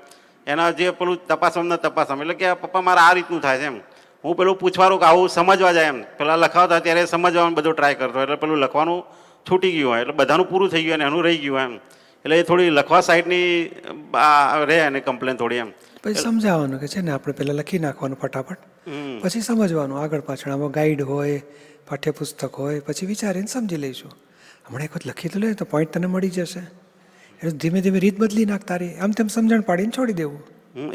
એના જે પેલું તપાસમ એટલે કે પપ્પા મારે આ રીતનું થાય છે એમ. હું પેલું પૂછવાનું કે આવું સમજવા જાય એમ. પેલા લખાવતા ત્યારે સમજવાનું બધું ટ્રાય કરતો, એટલે પેલું લખવાનું છૂટી ગયું હોય, એટલે બધાનું પૂરું થઈ ગયું અને એનું રહી ગયું એમ. એટલે એ થોડી લખવા સાઈડની રહે અને કમ્પ્લેન થોડી એમ. પછી સમજાવવાનું કે છે ને આપણે પહેલાં લખી નાખવાનું ફટાફટ, પછી સમજવાનું આગળ પાછળ. આમાં ગાઈડ હોય, પાઠ્યપુસ્તક હોય, પછી વિચારીને સમજી લઈશું. હમણાં એક વખત લખી તો લે તો પોઈન્ટ તને મળી જશે. એટલે ધીમે ધીમે રીત બદલી નાખતા રહી, આમ તેમ સમજણ પાડીને છોડી દેવું.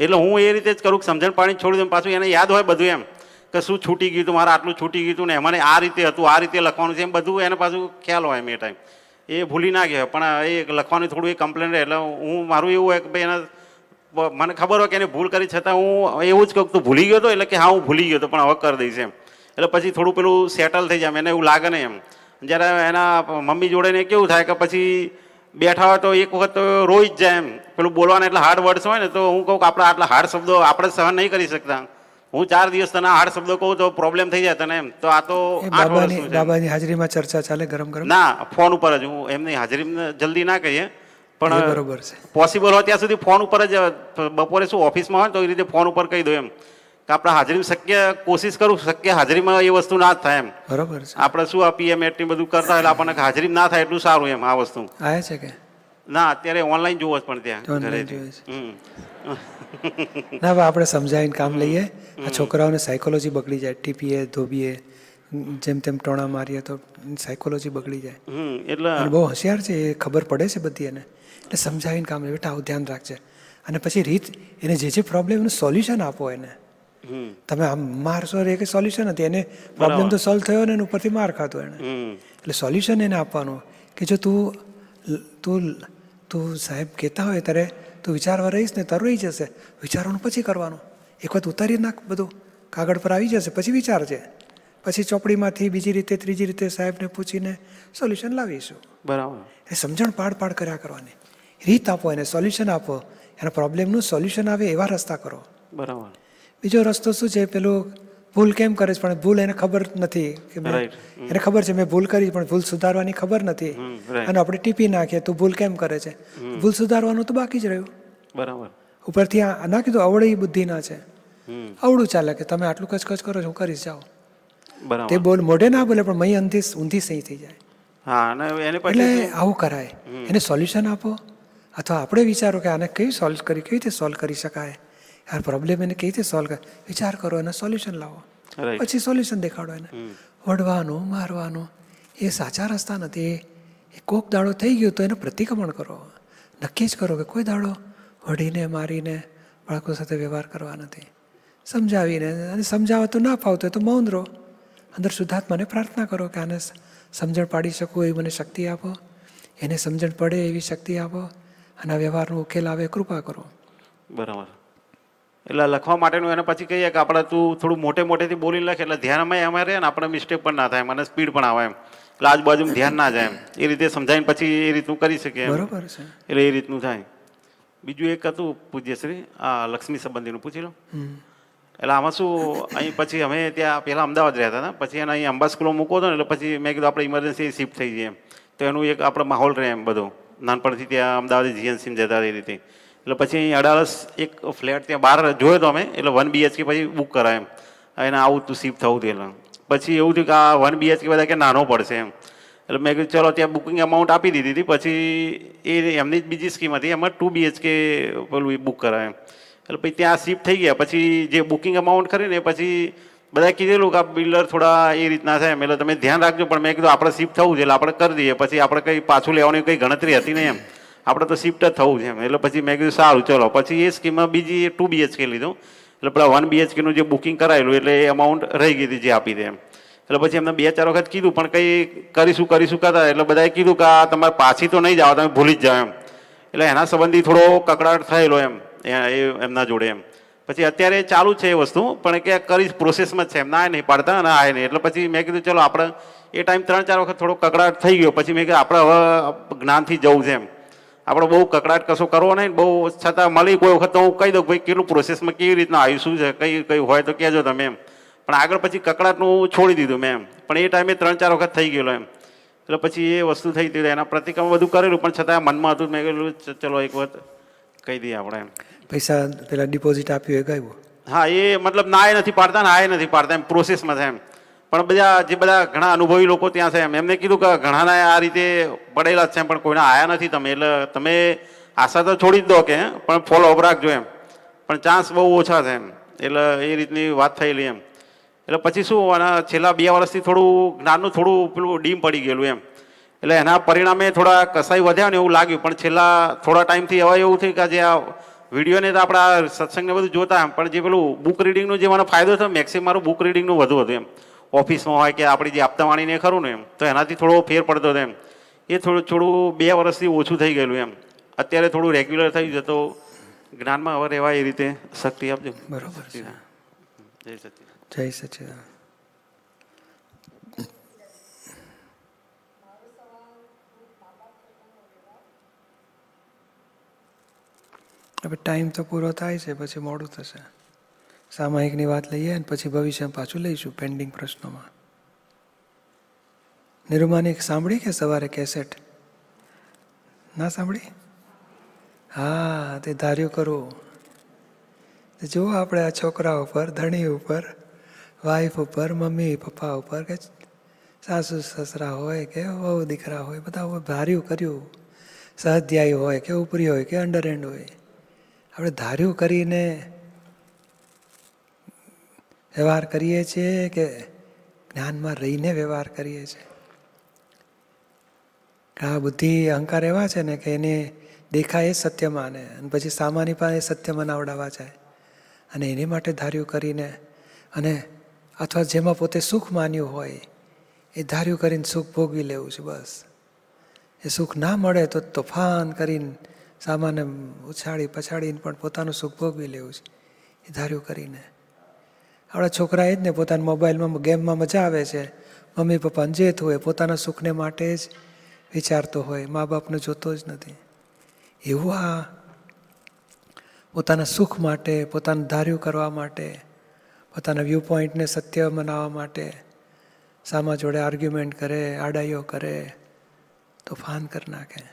એટલે હું એ રીતે જ કરું કે સમજણ પાડીને છોડી દઉં. પાછું એને યાદ હોય બધું એમ કે શું છૂટી ગયું હતું, મારે આટલું છૂટી ગયું હતું ને એમાં આ રીતે હતું, આ રીતે લખવાનું છે એમ બધું એને પાછું ખ્યાલ હોય એમ. એ ટાઈમ એ ભૂલી ના ગયા, પણ એ લખવાનું થોડું એ કમ્પ્લેન રહે. એટલે હું મારું એવું હોય કે ભાઈ એને મને ખબર હોય કે એને ભૂલ કરી, છતાં હું એવું જ કહું તું ભૂલી ગયો હતો, એટલે કે હા હું ભૂલી ગયો હતો પણ હવે કરી દઈશ એમ. એટલે પછી થોડું પેલું સેટલ થઈ જાય, એને એવું લાગે નહીં એમ. જ્યારે એના મમ્મી જોડે ને કેવું થાય કે પછી બેઠા હોય તો એક વખત તો રોઈ જ જાય એમ. પેલું બોલવાના એટલે હાર્ડ વર્ડ્સ હોય ને તો હું કહું કે આપણે આટલા હાર્ડ શબ્દો આપણે સહન નહીં કરી શકતા. હું 4 દિવસ તને હાર્ડ શબ્દો કહું તો પ્રોબ્લેમ થઈ જાય તને એમ. તો આ તો બાબાની હાજરીમાં ચર્ચા ચાલે ગરમ ગરમ? ના, ફોન ઉપર જ. હું એમની હાજરી જલ્દી ના કહીએ, પણ બરોબર છે, પોસિબલ હોય ત્યાં સુધી ફોન ઉપર જ. બપોરે શું ઓફિસમાં હોય તો એ રીતે ફોન ઉપર કહી દો એમ કે આપણે હાજરી શક્ય કોશિશ કરું, શક્ય હાજરીમાં એ વસ્તુ ના જ થાય એમ. બરોબર છે. આપણે શું આ PM એટલી બધું કરતા એટલે આપણને હાજરી ના થાય એટલું સારું એમ. આ વસ્તુ આવે છે કે ના અત્યારે ઓનલાઈન જોવો જ પણ ત્યાં ના આપણે સમજાવીને કામ લઈએ. આ છોકરાઓને સાયકોલોજી બગડી જાય, ટીપીએ ધોબીએ જેમ તેમ ટોણા મારીએ તો સાયકોલોજી બગડી જાય. એટલે બહુ હોશિયાર છે, એ ખબર પડે છે બધી એને. એટલે સમજાવીને કામ લે, બેટા આવું ધ્યાન રાખજે. અને પછી રીત એને જે પ્રોબ્લેમ એનું સોલ્યુશન આપો એને. તમે આમ મારશો એ કે સોલ્યુશન નથી, એને પ્રોબ્લેમ તો સોલ્વ થયો ને એના ઉપરથી માર ખાતો એને. એટલે સોલ્યુશન એને આપવાનું કે જો તું સાહેબ કહેતા હોય ત્યારે તું વિચારવા રહીશ ને તારું રહી જશે, વિચારવાનું પછી કરવાનું. એક વખત ઉતારી નાખ, બધું કાગળ પર આવી જશે, પછી વિચારજે, પછી ચોપડીમાંથી બીજી રીતે ત્રીજી રીતે સાહેબને પૂછીને સોલ્યુશન લાવીશું. બરાબર. એ સમજણ પાડ કર્યા કરવાની, રીત આપો એને, સોલ્યુશન આપો, એના પ્રોબ્લેમનું સોલ્યુશન આવે એવા રસ્તા કરો. બરાબર. બીજો રસ્તો શું છે, પેલું ભૂલ કેમ કરે છે પણ ભૂલ એને ખબર નથી કે એને ખબર છે મેં ભૂલ કરી પણ ભૂલ સુધારવાની ખબર નથી, અને આપણે ટીપી નાખીએ તો ભૂલ કેમ કરે છે, ભૂલ સુધારવાનું તો બાકી જ રહ્યું. બરાબર. ઉપરથી ના કીધું અવળી બુદ્ધિ ના છે, અવળું ચાલે કે તમે આટલું કચકચ કરો છો, હું કરીશ જાઓ. તે બોલ મોઢે ના બોલે પણ મહી ઊંધી સહી થઈ જાય. એટલે આવું કરાય, એને સોલ્યુશન આપો, અથવા આપણે વિચારો કે આને કેવી રીતે સોલ્વ કરી શકાય, યાર પ્રોબ્લેમ એને કેવી રીતે સોલ્વ કરે, વિચાર કરો અને સોલ્યુશન લાવો, પછી સોલ્યુશન દેખાડો એને. વઢવાનું મારવાનું એ સાચા રસ્તા નથી. એ કોક દાડો થઈ ગયો તો એનો પ્રતિક્રમણ કરો, નક્કી જ કરો કે કોઈ દાડો વઢીને મારીને બાળકો સાથે વ્યવહાર કરવા નથી. સમજાવીને, અને સમજાવવા તો ના ફાવતો તો મૌન રહો, અંદર શુદ્ધાત્માને પ્રાર્થના કરો કે આને સમજણ પાડી શકું એવી મને શક્તિ આપો, એને સમજણ પડે એવી શક્તિ આપો, અને આ વ્યવહારનો ઉકેલ આવે કૃપા કરો. બરાબર. એટલે લખવા માટેનું એને પછી કહીએ કે આપણે તું થોડું મોટેથી બોલીને લખે એટલે ધ્યાનમાં એમાં રહે ને આપણે મિસ્ટેક પણ ના થાય, મને સ્પીડ પણ આવે એમ, એટલે આજુબાજુ ધ્યાન ના જાય એમ, એ રીતે સમજાવીને પછી એ રીતનું કરી શકીએ. બરોબર છે. એટલે એ રીતનું થાય. બીજું એક હતું પૂજ્યશ્રી, આ લક્ષ્મી સંબંધીનું પૂછી લો. એટલે આમાં શું, અહીં પછી અમે ત્યાં પહેલાં અમદાવાદ રહેતા હતા, પછી એને અહીં અંબા સ્કૂલમાં મૂકો હતો ને, એટલે પછી મેં કીધું આપણે ઇમરજન્સી શિફ્ટ થઈ જઈએ એમ, તો એનું એક આપણે માહોલ રહે એમ બધો, નાનપણથી ત્યાં અમદાવાદ જીએનસીમાં જતા એ રીતે. એટલે પછી અહીં અડાલસ એક ફ્લેટ ત્યાં બહાર જોયો તો અમે, એટલે 1 BHK પછી બુક કરાય એમ, એને આવું તું શિફ્ટ થવું હતું. એટલે પછી એવું થયું કે આ 1 BHK બધા કે નાનો પડશે એમ, એટલે મેં કીધું ચલો ત્યાં બુકિંગ અમાઉન્ટ આપી દીધી હતી. પછી એ એમની જ બીજી સ્કીમ હતી, એમાં 2 BHK પેલું બુક કરાય એમ. એટલે પછી ત્યાં શિફ્ટ થઈ ગયા, પછી જે બુકિંગ અમાઉન્ટ કરીને પછી બધાએ કીધેલું કે આ બિલ્ડર થોડા એ રીતના છે એમ, એટલે તમે ધ્યાન રાખજો. પણ મેં કીધું આપણે શિફ્ટ થવું છે એટલે આપણે કરી દઈએ, પછી આપણે કંઈ પાછું લેવાની કંઈ ગણતરી હતી નહીં એમ, આપણે તો શિફ્ટ જ થવું છે એમ. એટલે પછી મેં કીધું સારું ચલો, પછી એ સ્કીમમાં બીજી 2 BHK લીધું, એટલે પેલા 1 BHKનું જે બુકિંગ કરાયેલું એટલે એ અમાઉન્ટ રહી ગઈ હતી જે આપી દે એમ. એટલે પછી એમને 2-4 વખત કીધું પણ કંઈ કરીશું કરતા, એટલે બધાએ કીધું કે આ તમારે પાછી તો નહીં જાઓ, તમે ભૂલી જ જાઓ એમ. એટલે એના સંબંધી થોડો કકડાટ થયેલો એમ એમના જોડે એમ. પછી અત્યારે ચાલુ જ છે એ વસ્તુ, પણ કે કરી પ્રોસેસમાં જ છે એમ, ના નહીં પાડતા અને આ નહીં. એટલે પછી મેં કીધું ચલો આપણે એ ટાઈમ 3-4 વખત થોડો કકડાટ થઈ ગયો, પછી મેં કીધું આપણે હવે જ્ઞાનથી જવું છે એમ, આપણે બહુ કકડાટ કશો કરવો નહીં, બહુ છતાં મળી કોઈ વખત તો હું કહી દઉં ભાઈ કેટલું પ્રોસેસમાં કેવી રીતના આવ્યું, શું છે, કઈ હોય તો કહેજો તમે એમ. પણ આગળ પછી કકડાટનું છોડી દીધું મેં એમ, પણ એ ટાઈમે 3-4 વખત થઈ ગયેલો એમ. એટલે પછી એ વસ્તુ થઈ હતી, એના પ્રતિક્રમણ બધું કરેલું, પણ છતાં મનમાં હતું, મેં કહેલું ચલો એક વખત કહી દઈએ આપણે એમ. પૈસા પેલા ડિપોઝિટ આપ્યું એ ગયું? હા, એ મતલબ ના એ નથી પાડતા ને આ એ નથી પાડતા એમ, પ્રોસેસમાં છે એમ. પણ બધા ઘણા અનુભવી લોકો ત્યાં છે એમ, એમને કીધું કે ઘણાના આ રીતે પડેલા જ છે પણ કોઈના આયા નથી તમે, એટલે તમે આશા તો છોડી જ દો કે પણ ફોલો અપ રાખજો એમ, પણ ચાન્સ બહુ ઓછા છે એમ. એટલે એ રીતની વાત થયેલી એમ. એટલે પછી શું આના છેલ્લા 2 વર્ષથી થોડું જ્ઞાનનું થોડું પેલું ડીમ પડી ગયેલું એમ, એટલે એના પરિણામે થોડા કસાઈ વધ્યા ને એવું લાગ્યું. પણ છેલ્લા થોડા ટાઈમથી હવે એવું થયું કે જે આ વિડીયોને તો આપણા સત્સંગને બધું જોતા એમ, પણ જે પેલું બુક રીડિંગનું જે મને ફાયદો થયો, મેક્સિમમ મારું બુક રીડિંગનું વધુ હતું એમ. ઓફિસમાં હોય કે આપણી જે આપતાવાણીને ખરું ને એમ, તો એનાથી થોડો ફેર પડતો હતો એમ. એ થોડું 2 વર્ષથી ઓછું થઈ ગયેલું એમ. અત્યારે થોડું રેગ્યુલર થઈ જતો જ્ઞાનમાં હવે રહેવાય એ રીતે શક્તિ આપજો. બરોબર છે. જય સચિદાનંદ. જય સચિદાનંદ. હવે ટાઈમ તો પૂરો થાય છે, પછી મોડું થશે. સામાયિકની વાત લઈએ અને પછી ભવિષ્યમાં પાછું લઈશું પેન્ડિંગ પ્રશ્નોમાં. નિરૂમાની સાંભળી કે સવારે કેસેટ? ના સાંભળી? હા, તે ધાર્યું કરવું. જો આપણે આ છોકરા ઉપર, ધણી ઉપર, વાઈફ ઉપર, મમ્મી પપ્પા ઉપર, કે સાસુ સસરા હોય કે વહુ દીકરા હોય, બધા ધાર્યું કર્યું, સહધ્યાયી હોય કે ઉપરી હોય કે અંડરહેન્ડ હોય, આપણે ધાર્યું કરીને વ્યવહાર કરીએ છીએ કે જ્ઞાનમાં રહીને વ્યવહાર કરીએ છીએ? આ બુદ્ધિ અહંકાર એવા છે ને કે એને દેખાય એ સત્ય માને, અને પછી સામાની પાસે સત્ય મનાવડાવવા જાય, અને એની માટે ધાર્યું કરીને, અને અથવા જેમાં પોતે સુખ માન્યું હોય એ ધાર્યું કરીને સુખ ભોગવી લેવું છે બસ. એ સુખ ના મળે તો તોફાન કરીને સામાન્ય ઉછાળી પછાડીને પણ પોતાનું સુખ ભોગવી લેવું છે એ ધાર્યું કરીને. આપણા છોકરા એ જ ને પોતાના મોબાઈલમાં ગેમમાં મજા આવે છે, મમ્મી પપ્પાને જે થયું હોય પોતાના સુખને માટે જ વિચારતો હોય, મા બાપને જોતો જ નથી. એવું આ પોતાના સુખ માટે, પોતાનું ધાર્યું કરવા માટે, પોતાના વ્યૂ પોઈન્ટને સત્ય મનાવવા માટે સામા જોડે આર્ગ્યુમેન્ટ કરે, આડાઈઓ કરે, તોફાન કરી નાખે.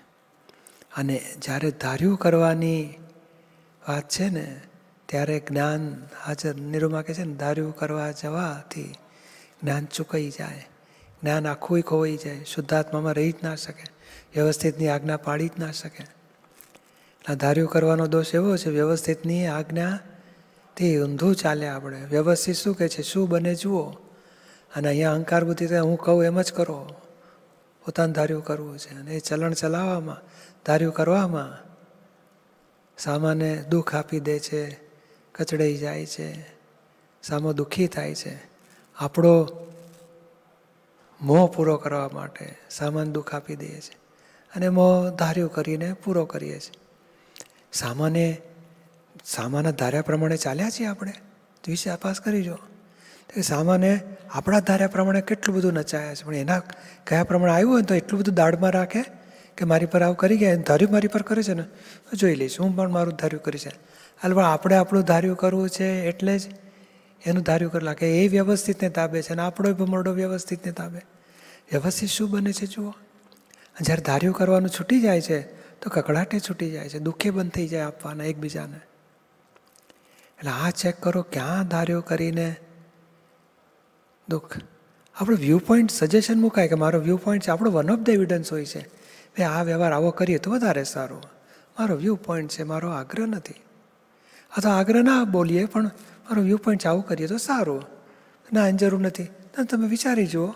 અને જ્યારે ધાર્યું કરવાની વાત છે ને ત્યારે જ્ઞાન હાજર. નિરૂમા કહે છે ને, ધાર્યું કરવા જવાથી જ્ઞાન ચૂકાઈ જાય, જ્ઞાન આખું ખોવાઈ જાય, શુદ્ધાત્મામાં રહી જ ના શકે, વ્યવસ્થિતની આજ્ઞા પાડી જ ના શકે. ધાર્યું કરવાનો દોષ એવો છે, વ્યવસ્થિતની આજ્ઞાથી ઊંધું ચાલે. આપણે વ્યવસ્થિત શું કહે છે, શું બને જુઓ, અને અહીંયા અહંકાર બુદ્ધિ હું કહું એમ જ કરો, પોતાનું ધાર્યું કરવું છે. અને એ ચલણ ચલાવવામાં, ધાર્યું કરવામાં સામાને દુઃખ આપી દે છે, કચડાઈ જાય છે, સામો દુઃખી થાય છે. આપણો મોહ પૂરો કરવા માટે સામાન દુઃખ આપી દઈએ છીએ અને મોહ ધાર્યું કરીને પૂરો કરીએ છીએ. સામાના ધાર્યા પ્રમાણે ચાલ્યા છીએ આપણે, વિશે તપાસ કરી જો. સામાને આપણા ધાર્યા પ્રમાણે કેટલું બધું નચાયા છે, પણ એના કયા પ્રમાણે આવ્યું હોય તો એટલું બધું દાઢમાં રાખે કે મારી પર આવું કરી ગયા, ધાર્યું મારી પર કરે છે ને જોઈ લઈશ, હું પણ મારું ધાર્યું કરી છે. હાલ આપણે આપણું ધાર્યું કરવું છે એટલે જ એનું ધાર્યું કરી નાખે. એ વ્યવસ્થિતને તાબે છે અને આપણો ભમરડો વ્યવસ્થિતને તાબે. વ્યવસ્થિત શું બને છે જુઓ. જ્યારે ધાર્યું કરવાનું છૂટી જાય છે તો કકડાટે છૂટી જાય છે, દુઃખે બંધ થઈ જાય આપવાના એકબીજાને. એટલે આ ચેક કરો ક્યાં ધાર્યું કરીને દુઃખ. આપણો વ્યૂ પોઈન્ટ સજેશન મુકાય કે મારો વ્યૂ પોઈન્ટ છે, આપણો વન ઓફ ધ એવિડન્સ હોય છે. ભાઈ આ વ્યવહાર આવો કરીએ તો વધારે સારું, મારો વ્યૂ પોઈન્ટ છે, મારો આગ્રહ નથી. અથવા આગ્રહ ના બોલીએ પણ મારો વ્યૂ પોઈન્ટ છે, આવું કરીએ તો સારું, ના એની જરૂર નથી. તમે વિચારી જુઓ.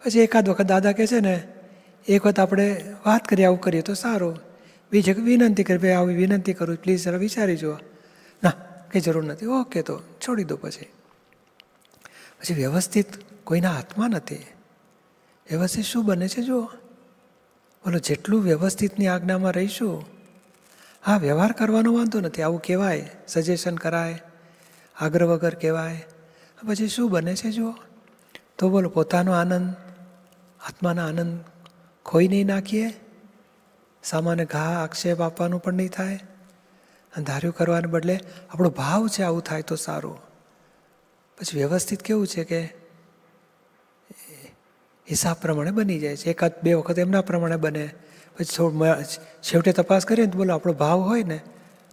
પછી એકાદ વખત દાદા કહે છે ને, એક વખત આપણે વાત કરીએ આવું કરીએ તો સારું, બીજી વિનંતી કરી, ભાઈ આવી વિનંતી કરું પ્લીઝ જરા વિચારી જુઓ. ના કંઈ જરૂર નથી, ઓકે તો છોડી દો. પછી વ્યવસ્થિત કોઈના હાથમાં નથી. વ્યવસ્થિત શું બને છે જુઓ. બોલો, જેટલું વ્યવસ્થિતની આજ્ઞામાં રહીશું, હા વ્યવહાર કરવાનો વાંધો નથી, આવું કહેવાય, સજેશન કરાય, આગ્રહ વગર કહેવાય. પછી શું બને છે જુઓ. તો બોલો, પોતાનો આનંદ, આત્માના આનંદ ખોઈ નહીં નાખીએ, સામાન્ય ઘા આક્ષેપ આપવાનું પણ નહીં થાય, અને ધાર્યું કરવાને બદલે આપણો ભાવ છે આવું થાય તો સારું. પછી વ્યવસ્થિત કેવું છે કે હિસાબ પ્રમાણે બની જાય છે. એકાદ બે વખત એમના પ્રમાણે બને, પછી છેવટે તપાસ કરીએ ને તો બોલો આપણો ભાવ હોય ને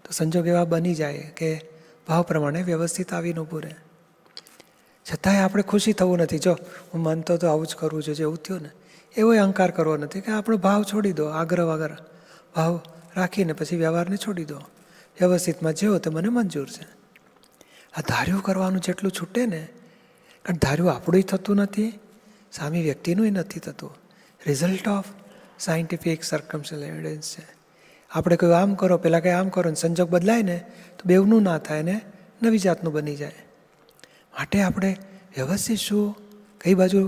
તો સંજોગ એવા બની જાય કે ભાવ પ્રમાણે વ્યવસ્થિત આવીને ઊભું રહે. છતાંય આપણે ખુશી થવું નથી. જો હું માનતો તો આવું જ કરવું છે, જેવું થયું ને એવો અહંકાર કરવો નથી કે આપણો ભાવ છોડી દો, આગ્રહ વગર ભાવ રાખીને પછી વ્યવહારને છોડી દો. વ્યવસ્થિતમાં જેવો તો મને મંજૂર છે. આ ધાર્યું કરવાનું જેટલું છૂટે ને, કારણ ધાર્યું આપણું થતું નથી, સામી વ્યક્તિનું નથી થતું. Result of scientific circumstantial evidence છે. આપણે કહ્યું આમ કરો, પહેલાં કંઈ આમ કરો, ને સંજોગ બદલાય ને તો બેવનું ના થાય ને નવી જાતનું બની જાય. માટે આપણે વ્યવસ્થિત શું કઈ બાજુ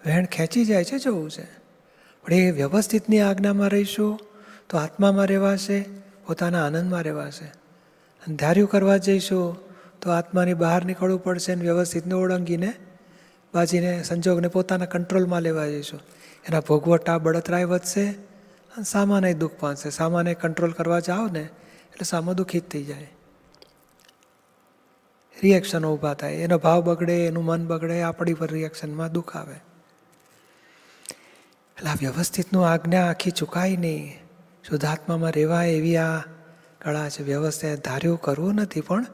વહેણ ખેંચી જાય છે જોવું છે. પણ એ વ્યવસ્થિતની આજ્ઞામાં રહીશું તો આત્મામાં રહેવાશે, પોતાના આનંદમાં રહેવાશે. અને ધાર્યું કરવા જઈશું તો આત્માની બહાર નીકળવું પડશે ને વ્યવસ્થિતને ઓળંગીને બાજીને સંજોગને પોતાના કંટ્રોલમાં લેવા જઈશું. એના ભોગવટા બળતરાય વધશે અને સામાન્ય દુઃખ પામશે. સામાન્ય કંટ્રોલ કરવા જાઓ ને એટલે સામો દુઃખી જ થઈ જાય, રિએક્શનો ઊભા થાય, એનો ભાવ બગડે, એનું મન બગડે, આપણી પર રિએક્શનમાં દુઃખ આવે. એટલે આ વ્યવસ્થિતનું આજ્ઞા આખી ચૂકાય નહીં. શુદ્ધાત્મામાં રહેવાય એવી આ કળા છે. વ્યવસ્થિત ધાર્યું કરવું નથી, પણ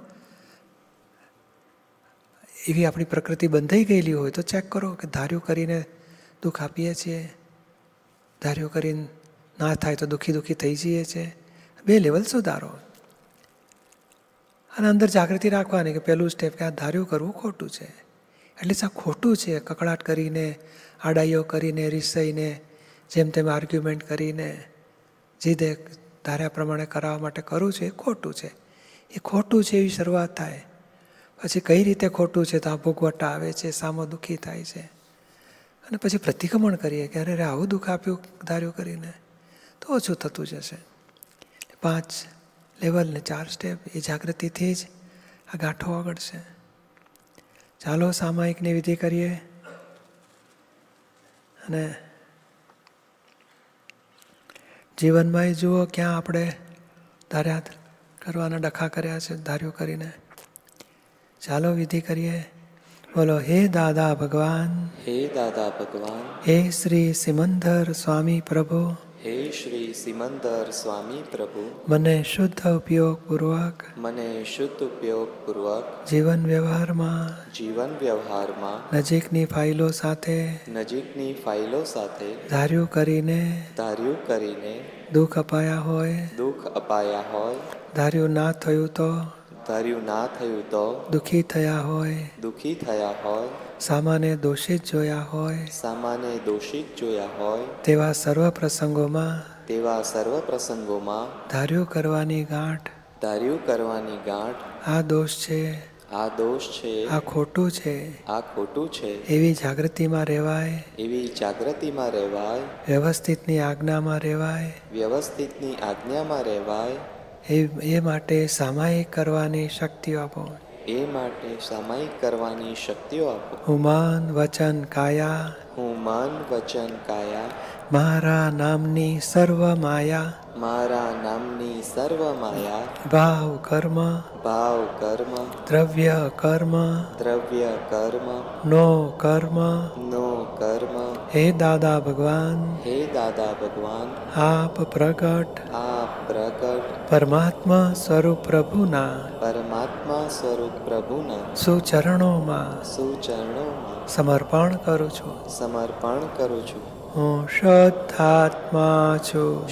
એવી આપણી પ્રકૃતિ બંધાઈ ગયેલી હોય તો ચેક કરો કે ધાર્યું કરીને દુઃખ આપીએ છીએ, ધાર્યું કરીને ના થાય તો દુઃખી થઈ જઈએ છીએ. બે લેવલ સુધારો. અને અંદર જાગૃતિ રાખવાની કે પહેલું સ્ટેપ કે આ ધાર્યું કરવું ખોટું છે. એટલે આ ખોટું છે. કકડાટ કરીને, આડાઈઓ કરીને, રીસાઈને, જેમ તેમ આર્ગ્યુમેન્ટ કરીને, જીદે ધાર્યા પ્રમાણે કરાવવા માટે કરવું છે એ ખોટું છે. એ ખોટું છે એવી શરૂઆત થાય. પછી કઈ રીતે ખોટું છે તો આ ભોગવટા આવે છે, સામો દુઃખી થાય છે, અને પછી પ્રતિક્રમણ કરીએ કે અરે આવું દુઃખ આપ્યું ધાર્યું કરીને, તો ઓછું થતું જશે. 5 લેવલ ને 4 સ્ટેપ એ જાગૃતિથી જ આ ગાંઠો ઓગળશે. ચાલો સામાયિકની વિધિ કરીએ. અને જીવનમાં જુઓ ક્યાં આપણે ધાર્યા કરવાના ડખા કર્યા છે, ધાર્યું કરીને. ચાલો વિધિ કરીએ. બોલો, હે દાદા ભગવાન, હે દાદા ભગવાન, હે શ્રી સિમંદર સ્વામી પ્રભુ, હે શ્રી સિમંદર સ્વામી પ્રભુ, મને શુદ્ધ ઉપયોગપૂર્વક જીવન વ્યવહારમાં નજીકની ફાઇલો સાથે ધાર્યું કરીને દુઃખ અપાયા હોય, ધાર્યું ના થયું તો દુઃખી થયા હોય, સામાન્ય દોષિત જોયા હોય, તેવા સર્વ પ્રસંગોમાં ધાર્યું કરવાની ગાંઠ આ દોષ છે, આ ખોટું છે, એવી જાગૃતિમાં રહેવાય, વ્યવસ્થિતની આજ્ઞામાં રહેવાય, એ માટે સામાયિક કરવાની શક્તિઓ આપો. હું મન વચન કાયા મારા નામની સર્વ માયા ભાવ કર્મ દ્રવ્ય કર્મ નો કર્મ હે દાદા ભગવાન આપ પ્રગટ પરમાત્મા સ્વરૂપ પ્રભુના સુચરણોમાં સમર્પણ કરું છું. હું શુદ્ધાત્મા છું.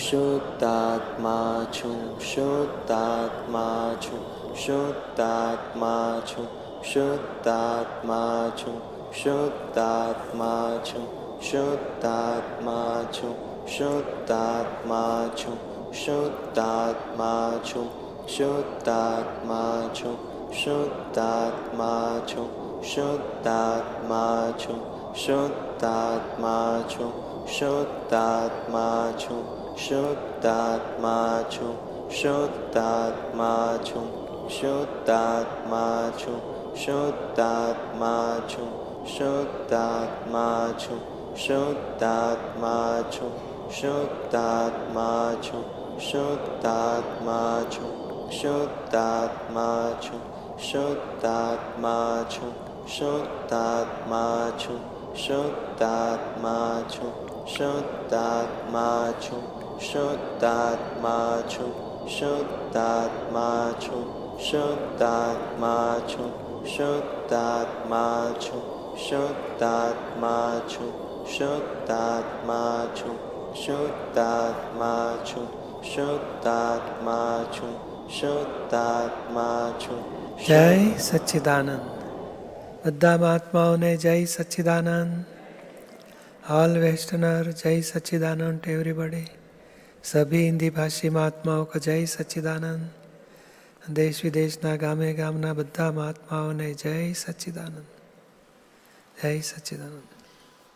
જય સચ્ચિદાનંદ. બધા મહાત્માઓને જય સચ્ચિદાનંદ. ऑल वेस्टर्नर जय सच्चिदानंद टू एवरीबॉडी. सभी हिंदी भाषी महात्माओं का जय सच्चिदानंद. देश विदेशना गामे गामना બધા મહાત્માઓને જય સચ્ચિદાનંદ. જય સચ્ચિદાનંદ.